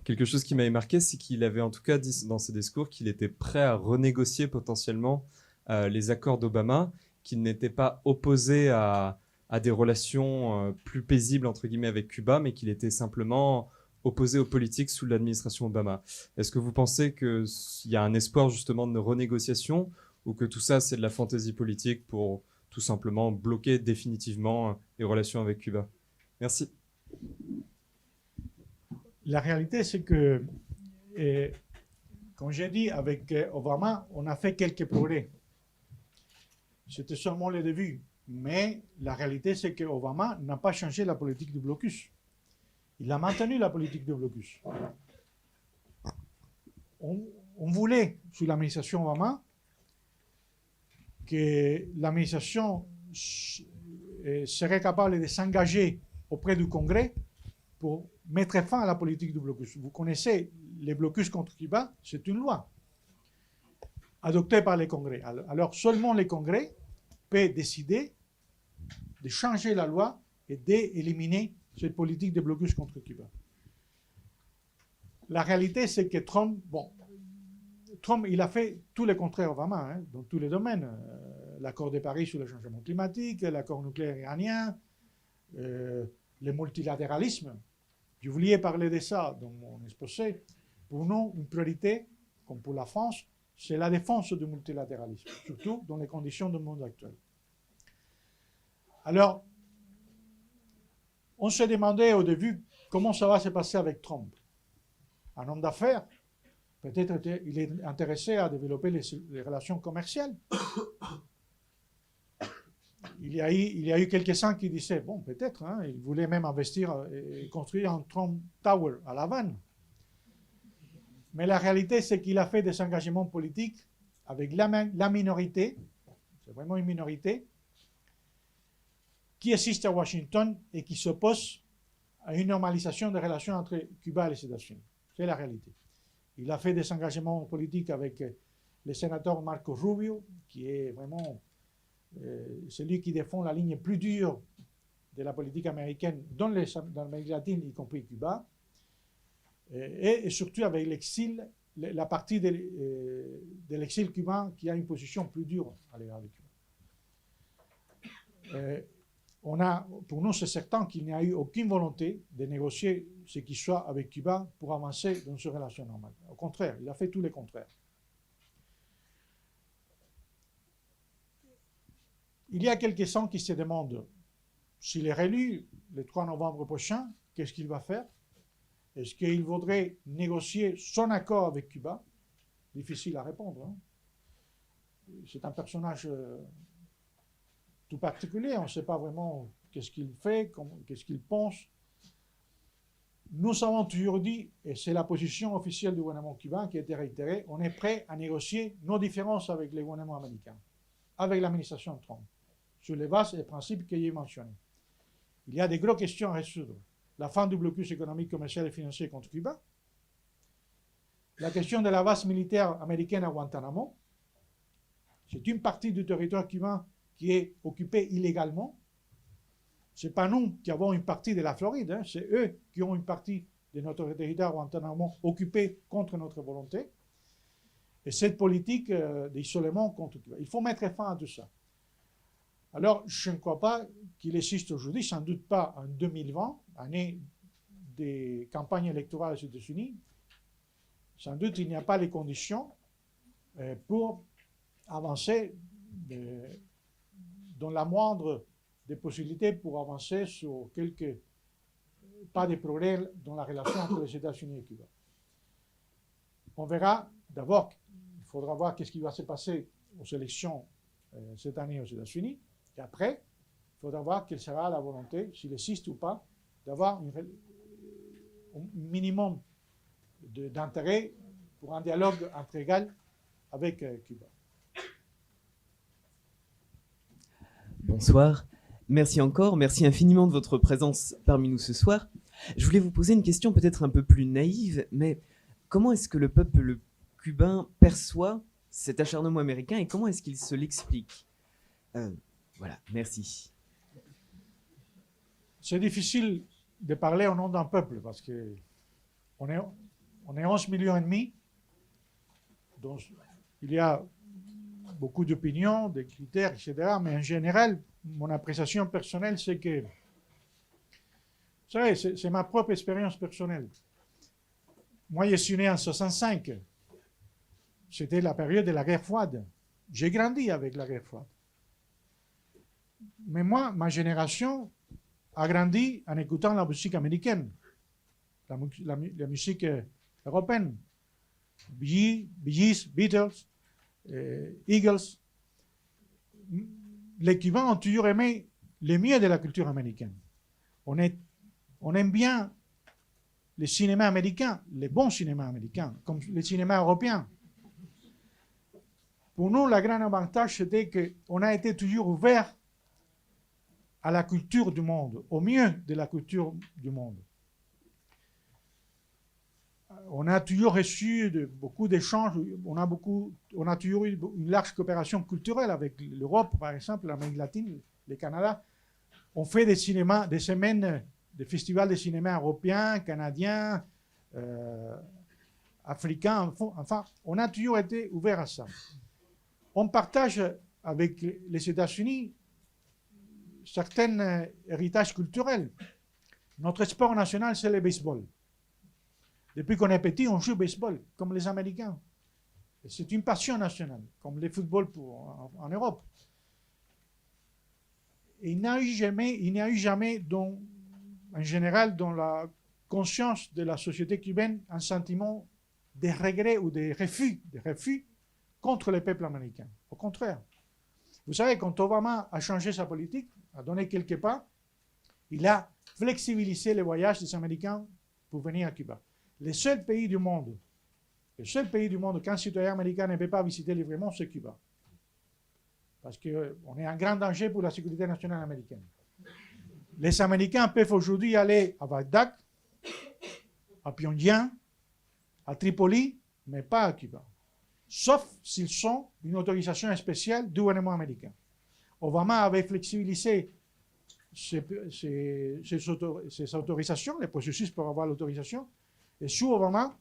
quelque chose qui m'avait marqué, c'est qu'il avait en tout cas dit dans ses discours qu'il était prêt à renégocier potentiellement les accords d'Obama, qu'il n'était pas opposé à des relations plus paisibles entre guillemets avec Cuba, mais qu'il était simplement opposé aux politiques sous l'administration Obama. Est-ce que vous pensez qu'il y a un espoir justement de renégociation, ou que tout ça c'est de la fantaisie politique pour tout simplement bloquer définitivement les relations avec Cuba? Merci. La réalité, c'est que, comme j'ai dit, avec Obama, on a fait quelques progrès. C'était seulement le début. Mais la réalité, c'est que Obama n'a pas changé la politique du blocus. Il a maintenu la politique du blocus. On voulait, sous l'administration Obama, que l'administration serait capable de s'engager auprès du Congrès pour mettre fin à la politique du blocus. Vous connaissez les blocus contre Cuba, c'est une loi adoptée par les Congrès. Alors seulement les Congrès peuvent décider de changer la loi et d'éliminer cette politique de blocus contre Cuba. La réalité, c'est que Trump, il a fait tout le contraire Obama, dans tous les domaines. L'accord de Paris sur le changement climatique, l'accord nucléaire iranien, le multilatéralisme. Je voulais parler de ça dans mon exposé. Pour nous, une priorité, comme pour la France, c'est la défense du multilatéralisme, surtout dans les conditions du monde actuel. Alors, on se demandait au début comment ça va se passer avec Trump. Un homme d'affaires, peut-être il est intéressé à développer les relations commerciales. Il y a eu quelques-uns qui disaient, bon, peut-être, il voulait même investir et construire un Trump Tower à La Havane. Mais la réalité, c'est qu'il a fait des engagements politiques avec la minorité, c'est vraiment une minorité, qui existe à Washington et qui s'oppose à une normalisation des relations entre Cuba et les États-Unis. C'est la réalité. Il a fait des engagements politiques avec le sénateur Marco Rubio, qui est vraiment celui qui défend la ligne plus dure de la politique américaine dans l'Amérique latine, y compris Cuba, et surtout avec l'exil, la partie de l'exil cubain qui a une position plus dure à l'égard de Cuba. Pour nous, c'est certain qu'il n'y a eu aucune volonté de négocier ce qui soit avec Cuba pour avancer dans une relation normale. Au contraire, il a fait tout le contraire. Il y a quelques-uns qui se demandent s'il est réélu le 3 novembre prochain, qu'est-ce qu'il va faire? Est-ce qu'il voudrait négocier son accord avec Cuba? Difficile à répondre. C'est un personnage tout particulier. On ne sait pas vraiment qu'est-ce qu'il fait, qu'est-ce qu'il pense. Nous avons toujours dit, et c'est la position officielle du gouvernement cubain qui a été réitérée, on est prêt à négocier nos différences avec les gouvernements américains, avec l'administration Trump, sur les bases et principes que j'ai mentionnés. Il y a des grosses questions à résoudre. La fin du blocus économique, commercial et financier contre Cuba, la question de la base militaire américaine à Guantanamo, c'est une partie du territoire cubain qui est occupée illégalement. Ce n'est pas nous qui avons une partie de la Floride, c'est eux qui ont une partie de notre territoire Guantanamo occupée contre notre volonté. Et cette politique d'isolement contre Cuba. Il faut mettre fin à tout ça. Alors, je ne crois pas qu'il existe aujourd'hui, sans doute pas en 2020, année des campagnes électorales aux États-Unis, sans doute il n'y a pas les conditions pour avancer dans la moindre des possibilités pour avancer sur quelques pas de progrès dans la relation entre les États-Unis et Cuba. On verra. D'abord, il faudra voir qu'est-ce qui va se passer aux élections cette année aux États-Unis. Et après, il faudra voir quelle sera la volonté, s'il existe ou pas, d'avoir un minimum d'intérêt pour un dialogue entre égales avec Cuba. Bonsoir. Merci encore. Merci infiniment de votre présence parmi nous ce soir. Je voulais vous poser une question peut-être un peu plus naïve, mais comment est-ce que le peuple cubain perçoit cet acharnement américain et comment est-ce qu'il se l'explique? Voilà, merci. C'est difficile de parler au nom d'un peuple parce que on est 11,5 millions, donc il y a beaucoup d'opinions, de critères, etc. Mais en général, mon appréciation personnelle, c'est que, vous savez, c'est ma propre expérience personnelle. Moi, je suis né en 65. C'était la période de la guerre froide. J'ai grandi avec la guerre froide. Mais moi, ma génération a grandi en écoutant la musique américaine, la musique européenne. Bee Gees, Beatles, Eagles. Les Cubains ont toujours aimé le mieux de la culture américaine. On aime bien le cinéma américain, les bons cinémas américains, comme le cinéma européen. Pour nous, le grand avantage, c'était qu'on a été toujours ouvert à la culture du monde, au mieux de la culture du monde. On a toujours reçu beaucoup d'échanges, on a toujours eu une large coopération culturelle avec l'Europe, par exemple, l'Amérique latine, le Canada. On fait des semaines, des festivals de cinéma européens, canadiens, africains, enfin, on a toujours été ouvert à ça. On partage avec les États-Unis certains héritages culturels. Notre sport national, c'est le baseball. Depuis qu'on est petit, on joue au baseball, comme les Américains. C'est une passion nationale, comme le football en Europe. Et il n'y a eu jamais en général, dans la conscience de la société cubaine, un sentiment de regret ou de refus contre le peuple américain. Au contraire. Vous savez, quand Obama a changé sa politique, a donné quelques pas, il a flexibilisé les voyages des Américains pour venir à Cuba. Le seul pays du monde qu'un citoyen américain ne peut pas visiter librement, c'est Cuba. Parce qu'on est en grand danger pour la sécurité nationale américaine. Les Américains peuvent aujourd'hui aller à Bagdad, à Pyongyang, à Tripoli, mais pas à Cuba. Sauf s'ils ont une autorisation spéciale du gouvernement américain. Obama avait flexibilisé ces autorisations, les processus pour avoir l'autorisation. Et sous Obama,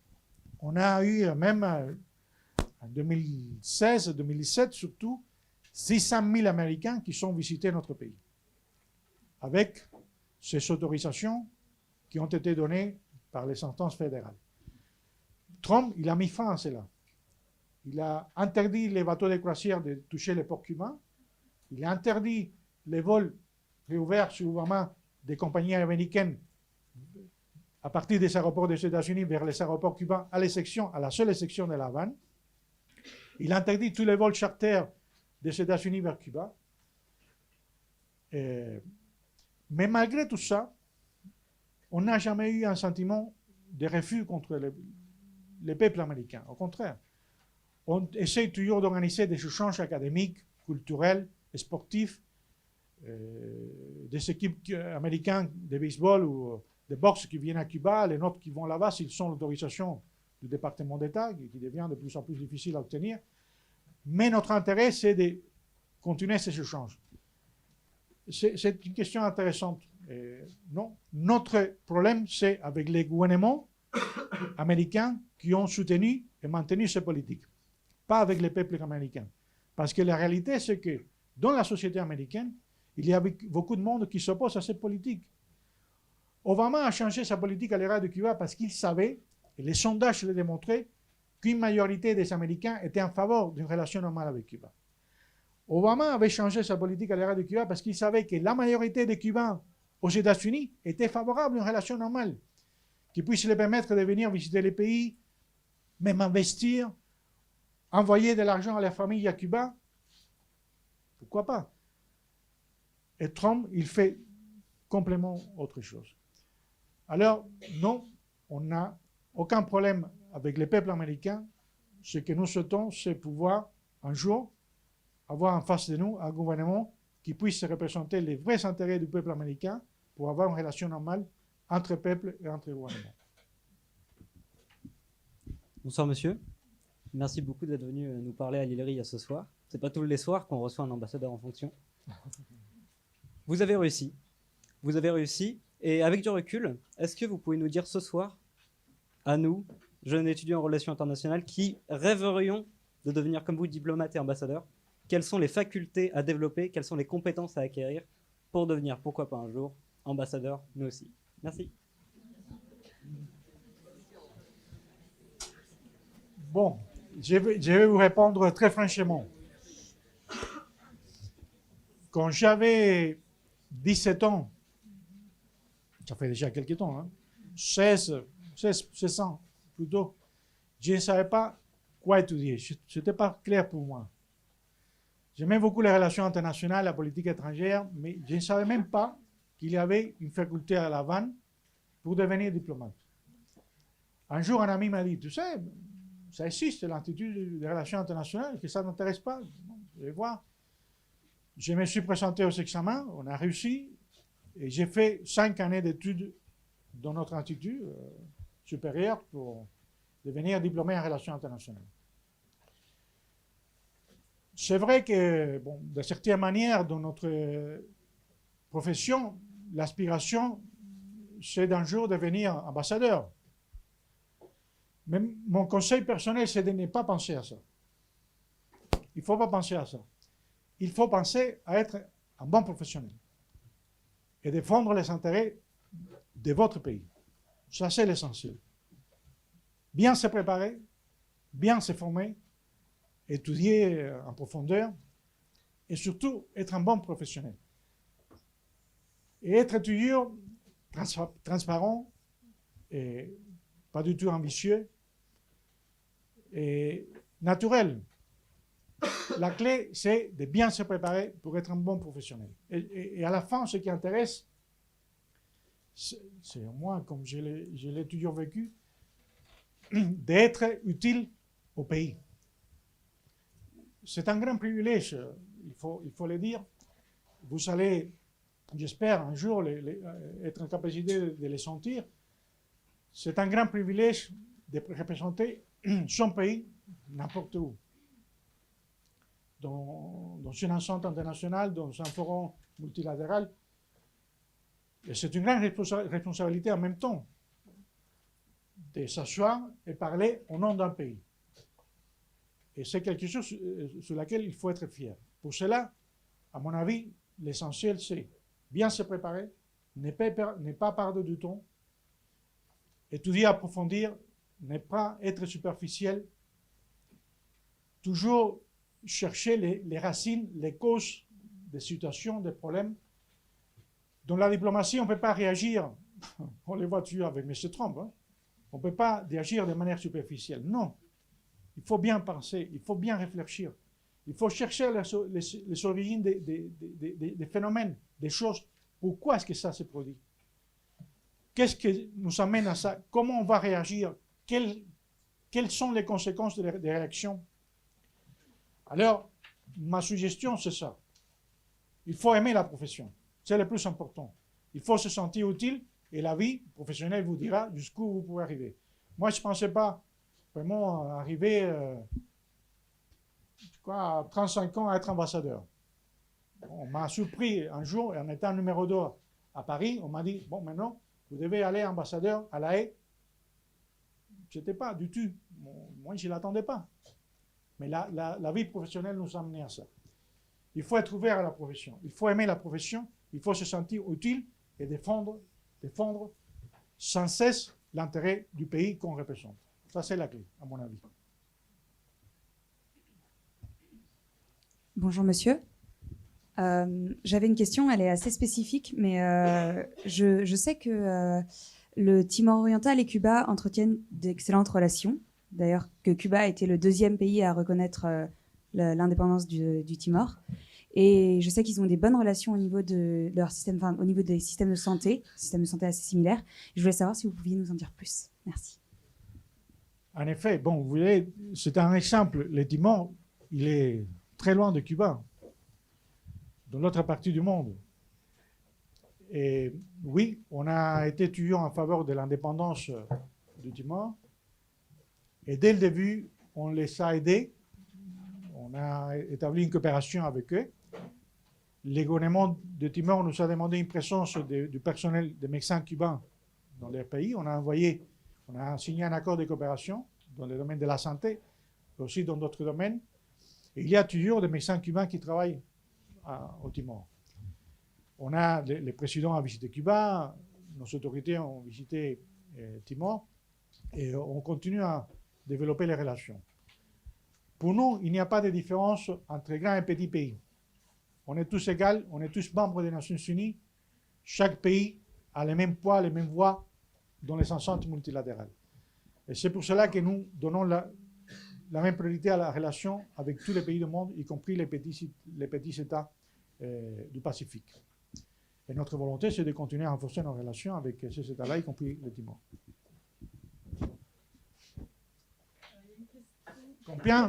on a eu même en 2016, 2017 surtout, 600 000 Américains qui sont visités notre pays. Avec ces autorisations qui ont été données par les sentences fédérales. Trump, il a mis fin à cela. Il a interdit les bateaux de croisière de toucher les ports cubains. Il a interdit les vols réouverts sous Obama des compagnies américaines à partir des aéroports des États-Unis vers les aéroports cubains à la seule exception de La Havane. Il a interdit tous les vols charters des États-Unis vers Cuba. Mais malgré tout ça, on n'a jamais eu un sentiment de refus contre le peuple américain. Au contraire, on essaie toujours d'organiser des échanges académiques, culturels, sportifs, des équipes américaines de baseball ou de boxe qui viennent à Cuba, les nôtres qui vont là-bas, s'ils ont l'autorisation du département d'État, qui devient de plus en plus difficile à obtenir. Mais notre intérêt, c'est de continuer ces échanges. C'est une question intéressante. Non, notre problème, c'est avec les gouvernements américains qui ont soutenu et maintenu ces politiques, pas avec les peuples américains. Parce que la réalité, c'est que dans la société américaine, il y a beaucoup de monde qui s'oppose à cette politique. Obama a changé sa politique à l'égard de Cuba parce qu'il savait, et les sondages le démontraient, qu'une majorité des Américains étaient en faveur d'une relation normale avec Cuba. Obama avait changé sa politique à l'égard de Cuba parce qu'il savait que la majorité des Cubains aux États-Unis étaient favorables à une relation normale, qui puisse les permettre de venir visiter les pays, même investir, envoyer de l'argent à la famille à Cuba. Pourquoi pas? Et Trump, il fait complètement autre chose. Alors, non, on n'a aucun problème avec les peuples américains, ce que nous souhaitons, c'est pouvoir un jour avoir en face de nous un gouvernement qui puisse représenter les vrais intérêts du peuple américain pour avoir une relation normale entre peuples et entre gouvernements. Bonsoir monsieur. Merci beaucoup d'être venu nous parler à l'Hillery ce soir. C'est pas tous les soirs qu'on reçoit un ambassadeur en fonction. Vous avez réussi. Vous avez réussi. Et avec du recul, est-ce que vous pouvez nous dire ce soir, à nous, jeunes étudiants en relations internationales, qui rêverions de devenir comme vous diplomate et ambassadeur, quelles sont les facultés à développer, quelles sont les compétences à acquérir pour devenir, pourquoi pas un jour, ambassadeur, nous aussi. Merci. Bon, je vais vous répondre très franchement. Quand j'avais 17 ans, ça fait déjà quelques temps, hein, 16 ans plutôt, je ne savais pas quoi étudier. Ce n'était pas clair pour moi. J'aimais beaucoup les relations internationales, la politique étrangère, mais je ne savais même pas qu'il y avait une faculté à La Havane pour devenir diplomate. Un jour, un ami m'a dit, tu sais, ça existe, l'Institut des relations internationales, que ça ne t'intéresse pas. Je vais voir. Je me suis présenté aux examens, on a réussi, et j'ai fait 5 années d'études dans notre institut supérieur pour devenir diplômé en relations internationales. C'est vrai que, bon, de certaines manières, dans notre profession, l'aspiration, c'est d'un jour devenir ambassadeur. Mais mon conseil personnel, c'est de ne pas penser à ça. Il ne faut pas penser à ça. Il faut penser à être un bon professionnel et défendre les intérêts de votre pays. Ça, c'est l'essentiel. Bien se préparer, bien se former, étudier en profondeur et surtout être un bon professionnel. Et être toujours transparent et pas du tout ambitieux et naturel. La clé, c'est de bien se préparer pour être un bon professionnel. Et à la fin, ce qui intéresse, c'est moi, comme je l'ai toujours vécu, d'être utile au pays. C'est un grand privilège, il faut le dire. Vous allez, j'espère, un jour être en capacité de le sentir. C'est un grand privilège de représenter son pays n'importe où. Dans une enceinte internationale, dans un forum multilatéral. Et c'est une grande responsabilité en même temps de s'asseoir et parler au nom d'un pays. Et c'est quelque chose sur laquelle il faut être fier. Pour cela, à mon avis, l'essentiel, c'est bien se préparer, ne pas perdre du temps, étudier, approfondir, ne pas être superficiel, toujours chercher les racines, les causes des situations, des problèmes. Dans la diplomatie, on ne peut pas réagir, on les voit toujours avec M. Trump, hein. On ne peut pas réagir de manière superficielle. Non, il faut bien penser, il faut bien réfléchir. Il faut chercher les origines des phénomènes, des choses. Pourquoi est-ce que ça se produit? Qu'est-ce qui nous amène à ça? Comment on va réagir? Quelles sont les conséquences des réactions? Alors, ma suggestion, c'est ça. Il faut aimer la profession. C'est le plus important. Il faut se sentir utile et la vie professionnelle vous dira jusqu'où vous pouvez arriver. Moi, je ne pensais pas vraiment arriver à 35 ans à être ambassadeur. On m'a surpris un jour, en étant numéro 2 à Paris, on m'a dit, bon, maintenant, vous devez aller ambassadeur à La Haye. Je n'étais pas du tout. Moi, je ne l'attendais pas. Mais la vie professionnelle nous a amené à ça. Il faut être ouvert à la profession. Il faut aimer la profession. Il faut se sentir utile et défendre sans cesse l'intérêt du pays qu'on représente. Ça, c'est la clé, à mon avis. Bonjour, monsieur. J'avais une question, elle est assez spécifique, mais je sais que le Timor oriental et Cuba entretiennent d'excellentes relations. D'ailleurs, que Cuba a été le 2e pays à reconnaître l'indépendance du Timor. Et je sais qu'ils ont des bonnes relations au niveau de leur système, enfin, au niveau des systèmes de santé assez similaires. Je voulais savoir si vous pouviez nous en dire plus. Merci. En effet, bon, vous voyez, c'est un exemple. Le Timor, il est très loin de Cuba, dans l'autre partie du monde. Et oui, on a été toujours en faveur de l'indépendance du Timor. Et dès le début, on les a aidés. On a établi une coopération avec eux. Le gouvernement de Timor nous a demandé une présence du personnel des médecins cubains dans leur pays. On a signé un accord de coopération dans le domaine de la santé, aussi dans d'autres domaines. Et il y a toujours des médecins cubains qui travaillent au Timor. Le président a visité Cuba, nos autorités ont visité Timor, et on continue à développer les relations. Pour nous, il n'y a pas de différence entre grands et petits pays. On est tous égaux, on est tous membres des Nations Unies. Chaque pays a les mêmes poids, les mêmes voix dans les enceintes multilatérales. Et c'est pour cela que nous donnons la même priorité à la relation avec tous les pays du monde, y compris les petits États du Pacifique. Et notre volonté, c'est de continuer à renforcer nos relations avec ces États-là, y compris le Timor.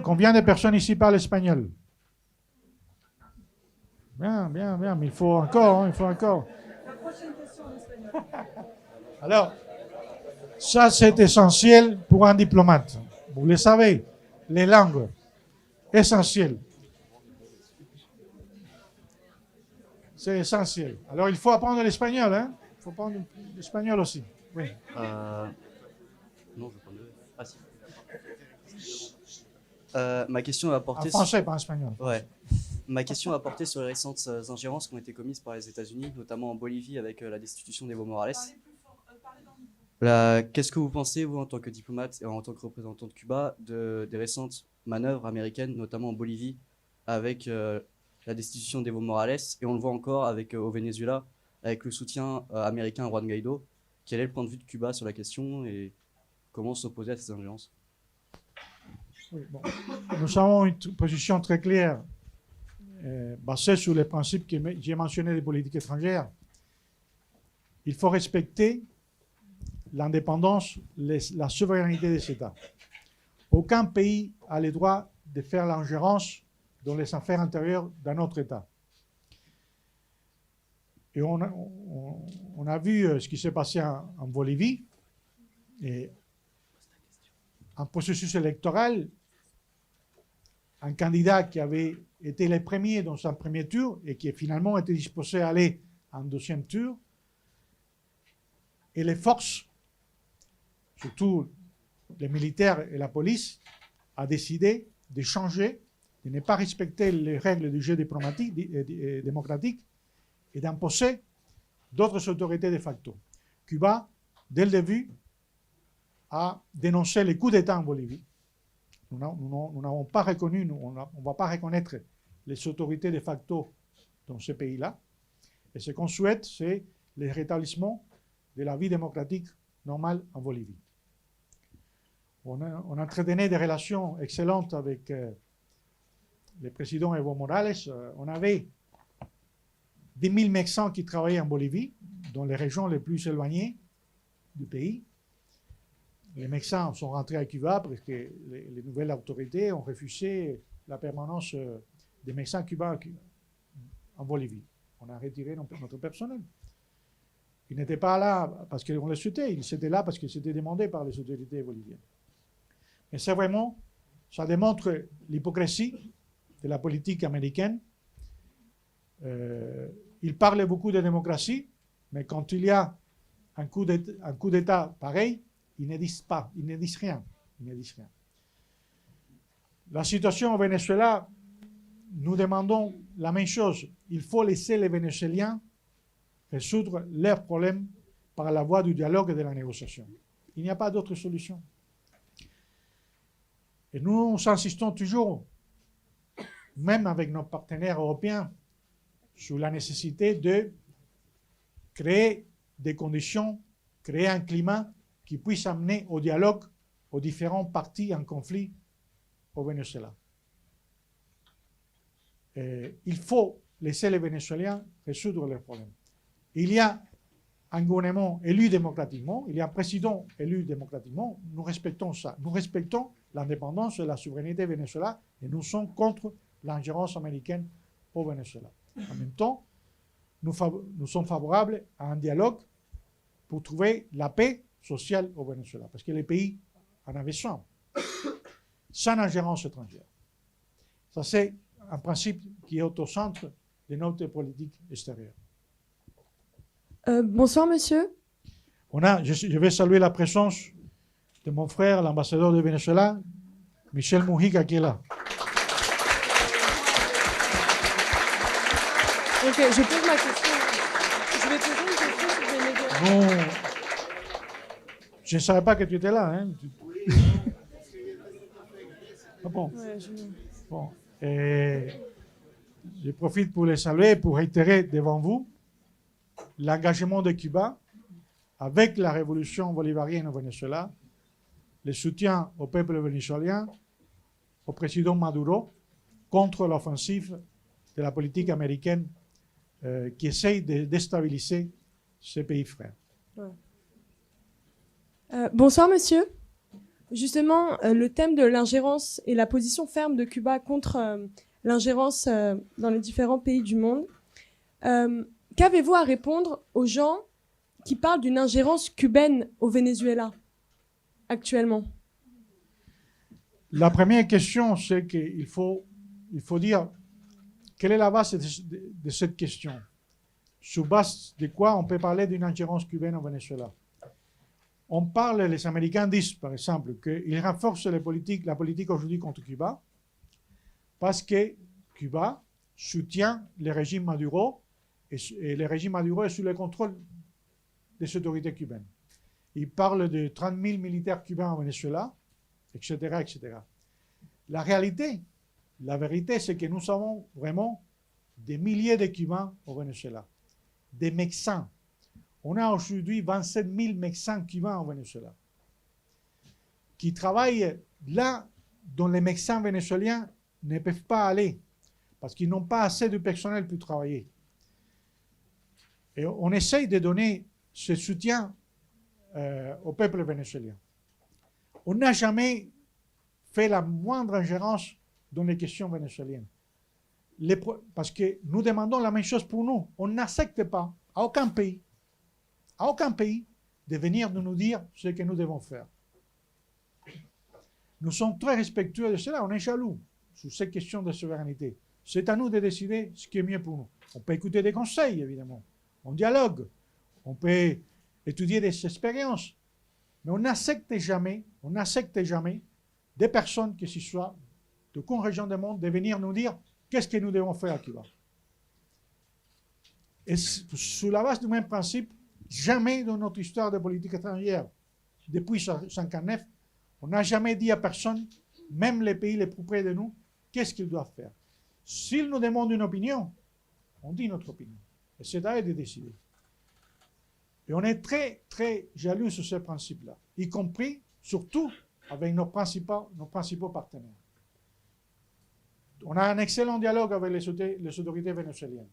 Combien de personnes ici parlent espagnol? Bien, bien, bien, mais il faut encore, il faut encore. La prochaine question en espagnol. Alors, ça c'est essentiel pour un diplomate. Vous le savez, les langues, essentielles. C'est essentiel. Alors, il faut apprendre l'espagnol, hein? Il faut apprendre l'espagnol aussi. Oui. Non, je prends Ah si. Ma question va porter En français, pas en espagnol. Ouais. Ma question va porter sur les récentes ingérences qui ont été commises par les États-Unis, notamment en Bolivie avec la destitution d'Evo Morales. Qu'est-ce que vous pensez, vous, en tant que diplomate et en tant que représentant de Cuba, des récentes manœuvres américaines, notamment en Bolivie, avec la destitution d'Evo Morales, et on le voit encore avec, au Venezuela, avec le soutien américain à Juan Guaido. Quel est le point de vue de Cuba sur la question et comment s'opposer à ces ingérences? Oui, bon. Nous avons une position très claire, basée sur les principes que j'ai mentionnés des politiques étrangères. Il faut respecter l'indépendance, la souveraineté des États. Aucun pays a le droit de faire l'ingérence dans les affaires intérieures d'un autre État. Et on a vu ce qui s'est passé en Bolivie. Et un processus électoral, un candidat qui avait été le premier dans son premier tour et qui finalement était disposé à aller en deuxième tour, et les forces, surtout les militaires et la police, a décidé de changer, de ne pas respecter les règles du jeu démocratique et d'imposer d'autres autorités de facto. Cuba, dès le début, a dénoncé les coups d'État en Bolivie. Nous n'avons pas reconnu, on ne va pas reconnaître les autorités de facto dans ce pays-là. Et ce qu'on souhaite, c'est le rétablissement de la vie démocratique normale en Bolivie. On entretenait des relations excellentes avec le président Evo Morales. On avait 10 000 médecins qui travaillaient en Bolivie, dans les régions les plus éloignées du pays. Les médecins sont rentrés à Cuba parce que les nouvelles autorités ont refusé la permanence des médecins cubains en Bolivie. On a retiré notre personnel. Ils n'étaient pas là parce qu'on les souhaitait, ils étaient là parce que c'était demandé par les autorités boliviennes. Mais c'est vraiment, ça démontre l'hypocrisie de la politique américaine. Ils parlent beaucoup de démocratie, mais quand il y a un coup d'État pareil, ils ne disent pas, ils ne disent rien. Ils ne disent rien. La situation au Venezuela, nous demandons la même chose. Il faut laisser les Vénézuéliens résoudre leurs problèmes par la voie du dialogue et de la négociation. Il n'y a pas d'autre solution. Et nous insistons toujours, même avec nos partenaires européens, sur la nécessité de créer des conditions, créer un climat qui puisse amener au dialogue aux différents partis en conflit au Venezuela. Il faut laisser les Vénézuéliens résoudre leurs problèmes. Il y a un gouvernement élu démocratiquement, il y a un président élu démocratiquement, nous respectons ça. Nous respectons l'indépendance et la souveraineté du Venezuela et nous sommes contre l'ingérence américaine au Venezuela. En même temps, nous sommes favorables à un dialogue pour trouver la paix sociale au Venezuela, parce que les pays en avaient besoin, sans ingérence étrangère. Ça, c'est un principe qui est au centre de notre politique extérieure. Bonsoir, monsieur. Je vais saluer la présence de mon frère, l'ambassadeur du Venezuela, Michel Mujica, qui est là. Ok, je pose ma question. Je vais poser une question sur les médias. Non, je ne savais pas que tu étais là. Hein. Ah bon. Ouais, Bon. Et je profite pour les saluer et pour réitérer devant vous l'engagement de Cuba avec la révolution bolivarienne au Venezuela, le soutien au peuple vénézuélien, au président Maduro, contre l'offensive de la politique américaine qui essaye de déstabiliser ces pays frères. Ouais. Bonsoir, monsieur. Justement, le thème de l'ingérence et la position ferme de Cuba contre l'ingérence dans les différents pays du monde. Qu'avez-vous à répondre aux gens qui parlent d'une ingérence cubaine au Venezuela actuellement? La première question, c'est qu'il faut dire quelle est la base de cette question. Sur base de quoi on peut parler d'une ingérence cubaine au Venezuela? On parle, les Américains disent par exemple qu'ils renforcent la politique aujourd'hui contre Cuba parce que Cuba soutient le régime Maduro et le régime Maduro est sous le contrôle des autorités cubaines. Ils parlent de 30 000 militaires cubains au Venezuela, etc., etc. La réalité, la vérité, c'est que nous avons vraiment des milliers de Cubains au Venezuela, des médecins. On a aujourd'hui 27 000 médecins cubains au Venezuela qui travaillent là dont les médecins vénézuéliens ne peuvent pas aller parce qu'ils n'ont pas assez de personnel pour travailler. Et on essaye de donner ce soutien au peuple vénézuélien. On n'a jamais fait la moindre ingérence dans les questions vénézuéliennes. Parce que nous demandons la même chose pour nous. On n'accepte pas à aucun pays, de venir nous dire ce que nous devons faire. Nous sommes très respectueux de cela, on est jaloux sur ces questions de souveraineté. C'est à nous de décider ce qui est mieux pour nous. On peut écouter des conseils, évidemment. On dialogue, on peut étudier des expériences, mais on n'accepte jamais des personnes, que ce soit de quelle région du monde, de venir nous dire qu'est-ce que nous devons faire à Cuba. Et sur la base du même principe, jamais dans notre histoire de politique étrangère, depuis 1959, on n'a jamais dit à personne, même les pays les plus près de nous, qu'est-ce qu'ils doivent faire. S'ils nous demandent une opinion, on dit notre opinion. Et c'est à eux de décider. Et on est très, très jaloux sur ce principe-là, y compris, surtout, avec nos principaux partenaires. On a un excellent dialogue avec les autorités vénézuéliennes.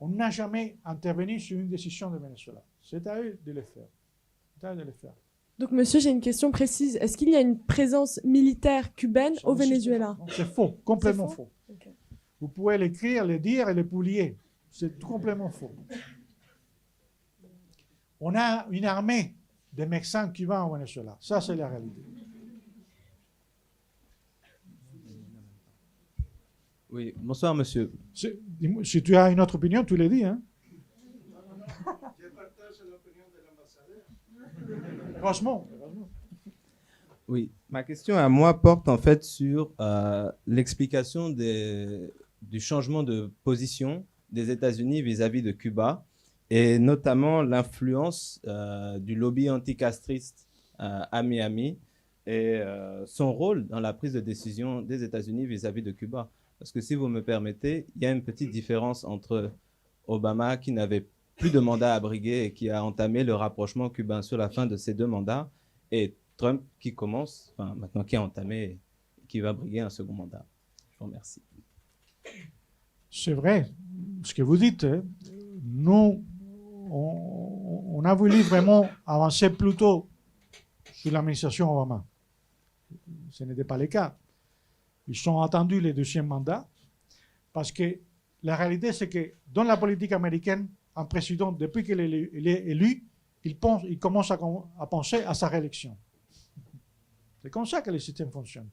On n'a jamais intervenu sur une décision de Venezuela. C'est à eux de le faire. C'est à eux de le faire. Donc, monsieur, j'ai une question précise. Est-ce qu'il y a une présence militaire cubaine au Venezuela? C'est faux, complètement faux. Okay. Vous pouvez l'écrire, le dire et le publier. C'est complètement faux. On a une armée de médecins cubains au Venezuela. Ça, c'est la réalité. Oui, bonsoir monsieur. Si tu as une autre opinion, tu le dis. Hein? Je partage l'opinion de l'ambassadeur. Franchement. Oui, ma question à moi porte en fait sur l'explication du changement de position des États-Unis vis-à-vis de Cuba et notamment l'influence du lobby anticastriste à Miami et son rôle dans la prise de décision des États-Unis vis-à-vis de Cuba. Parce que si vous me permettez, il y a une petite différence entre Obama qui n'avait plus de mandat à briguer et qui a entamé le rapprochement cubain sur la fin de ses 2 mandats et Trump qui commence, enfin maintenant qui a entamé et qui va briguer un second mandat. Je vous remercie. C'est vrai ce que vous dites. Nous, on a voulu vraiment avancer plus tôt sous l'administration Obama. Ce n'était pas le cas. Ils ont attendu le deuxième mandat parce que la réalité, c'est que dans la politique américaine, un président, depuis qu'il est élu, il commence à penser à sa réélection. C'est comme ça que le système fonctionne.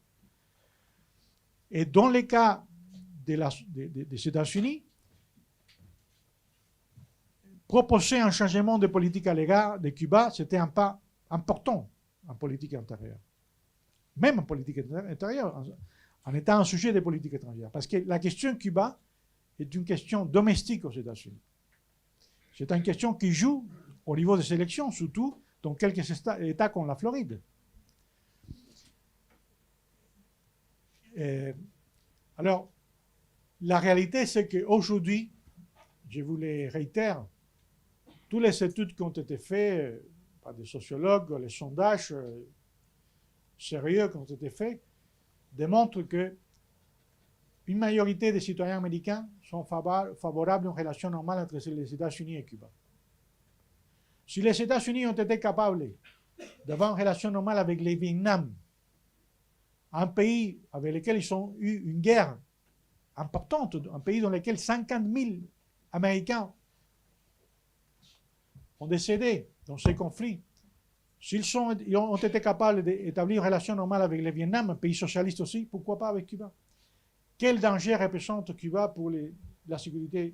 Et dans le cas des États-Unis, proposer un changement de politique à l'égard de Cuba, c'était un pas important en politique intérieure. Même en politique intérieure, en étant un sujet de politique étrangère. Parce que la question Cuba est une question domestique aux États-Unis. C'est une question qui joue au niveau des élections, surtout dans quelques États comme la Floride. Alors, la réalité, c'est qu'aujourd'hui, je vous le réitère, toutes les études qui ont été faites par des sociologues, les sondages sérieux qui ont été faits, démontrent que une majorité des citoyens américains sont favorables à une relation normale entre les États-Unis et Cuba. Si les États-Unis ont été capables d'avoir une relation normale avec le Vietnam, un pays avec lequel ils ont eu une guerre importante, un pays dans lequel 50 000 Américains ont décédé dans ces conflits, s'ils ont été capables d'établir une relation normale avec le Vietnam, un pays socialiste aussi, pourquoi pas avec Cuba? Quel danger représente Cuba pour la sécurité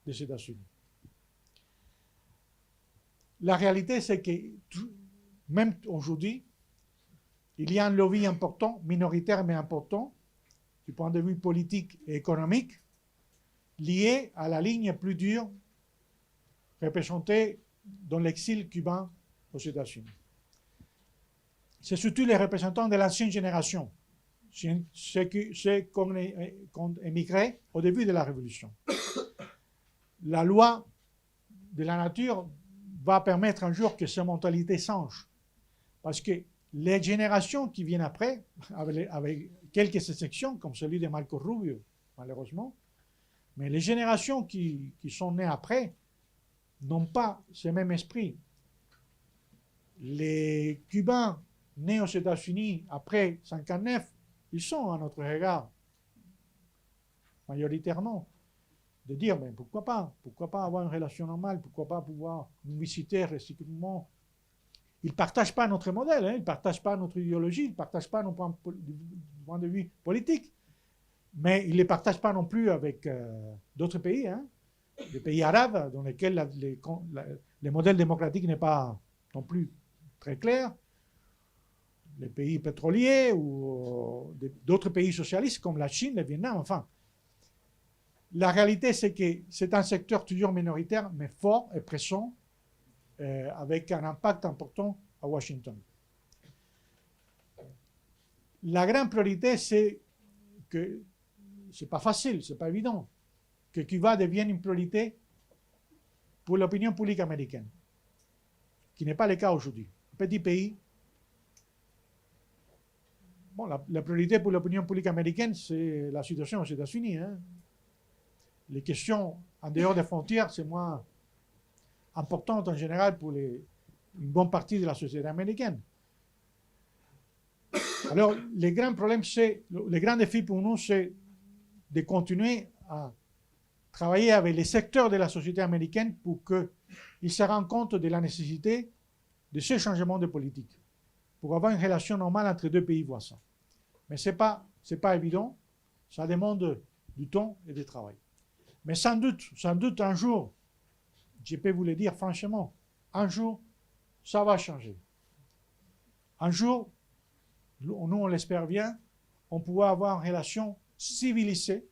des États-Unis? La réalité, c'est que même aujourd'hui, il y a un lobby important, minoritaire mais important, du point de vue politique et économique, lié à la ligne plus dure représentée dans l'exil cubain aux États-Unis. C'est surtout les représentants de l'ancienne génération, ceux qui ont émigré au début de la Révolution. La loi de la nature va permettre un jour que ces mentalités changent. Parce que les générations qui viennent après, avec quelques exceptions, comme celui de Marco Rubio, malheureusement, mais les générations qui sont nées après n'ont pas ce même esprit. Les Cubains nés aux États-Unis après 1959, ils sont à notre regard, majoritairement, de dire mais pourquoi pas avoir une relation normale, pourquoi pas pouvoir nous visiter réciproquement. Ils ne partagent pas notre modèle, ils ne partagent pas notre idéologie, ils ne partagent pas nos points de vue politiques, mais ils ne les partagent pas non plus avec d'autres pays, des pays arabes dans lesquels le modèle démocratique n'est pas non plus très clair, les pays pétroliers ou d'autres pays socialistes comme la Chine, le Vietnam, enfin. La réalité, c'est que c'est un secteur toujours minoritaire, mais fort et pressant, avec un impact important à Washington. La grande priorité, c'est que ce n'est pas facile, ce n'est pas évident, que Cuba devienne une priorité pour l'opinion publique américaine, qui n'est pas le cas aujourd'hui. Petit pays. Bon, la priorité pour l'opinion publique américaine, c'est la situation aux États-Unis. Les questions en dehors des frontières, c'est moins important en général pour une bonne partie de la société américaine. Alors, le grand défi pour nous, c'est de continuer à travailler avec les secteurs de la société américaine pour qu'ils se rendent compte de la nécessité de ce changement de politique, pour avoir une relation normale entre deux pays voisins. Mais ce n'est pas évident, ça demande du temps et du travail. Mais sans doute un jour, je peux vous le dire franchement, un jour, ça va changer. Un jour, nous on l'espère bien, on pourra avoir une relation civilisée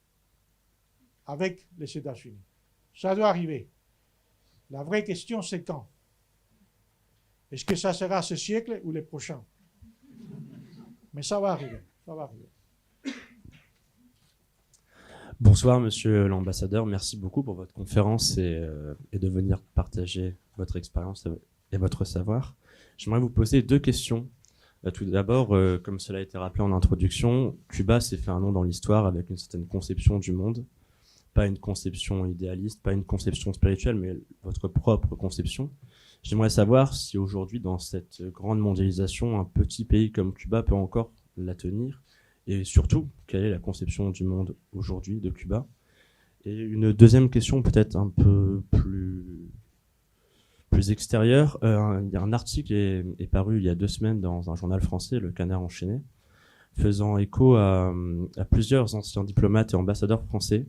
avec les États-Unis. Ça doit arriver. La vraie question, c'est quand? Est-ce que ça sera ce siècle ou le prochain? Mais ça va arriver. Ça va arriver. Bonsoir, monsieur l'ambassadeur. Merci beaucoup pour votre conférence et de venir partager votre expérience et votre savoir. J'aimerais vous poser deux questions. Tout d'abord, comme cela a été rappelé en introduction, Cuba s'est fait un nom dans l'histoire avec une certaine conception du monde. pas une conception idéaliste, pas une conception spirituelle, mais votre propre conception. J'aimerais savoir si aujourd'hui, dans cette grande mondialisation, un petit pays comme Cuba peut encore la tenir, et surtout, quelle est la conception du monde aujourd'hui de Cuba? Et une deuxième question peut-être un peu plus extérieure. Il y a un article est paru il y a 2 semaines dans un journal français, Le Canard enchaîné, faisant écho à plusieurs anciens diplomates et ambassadeurs français,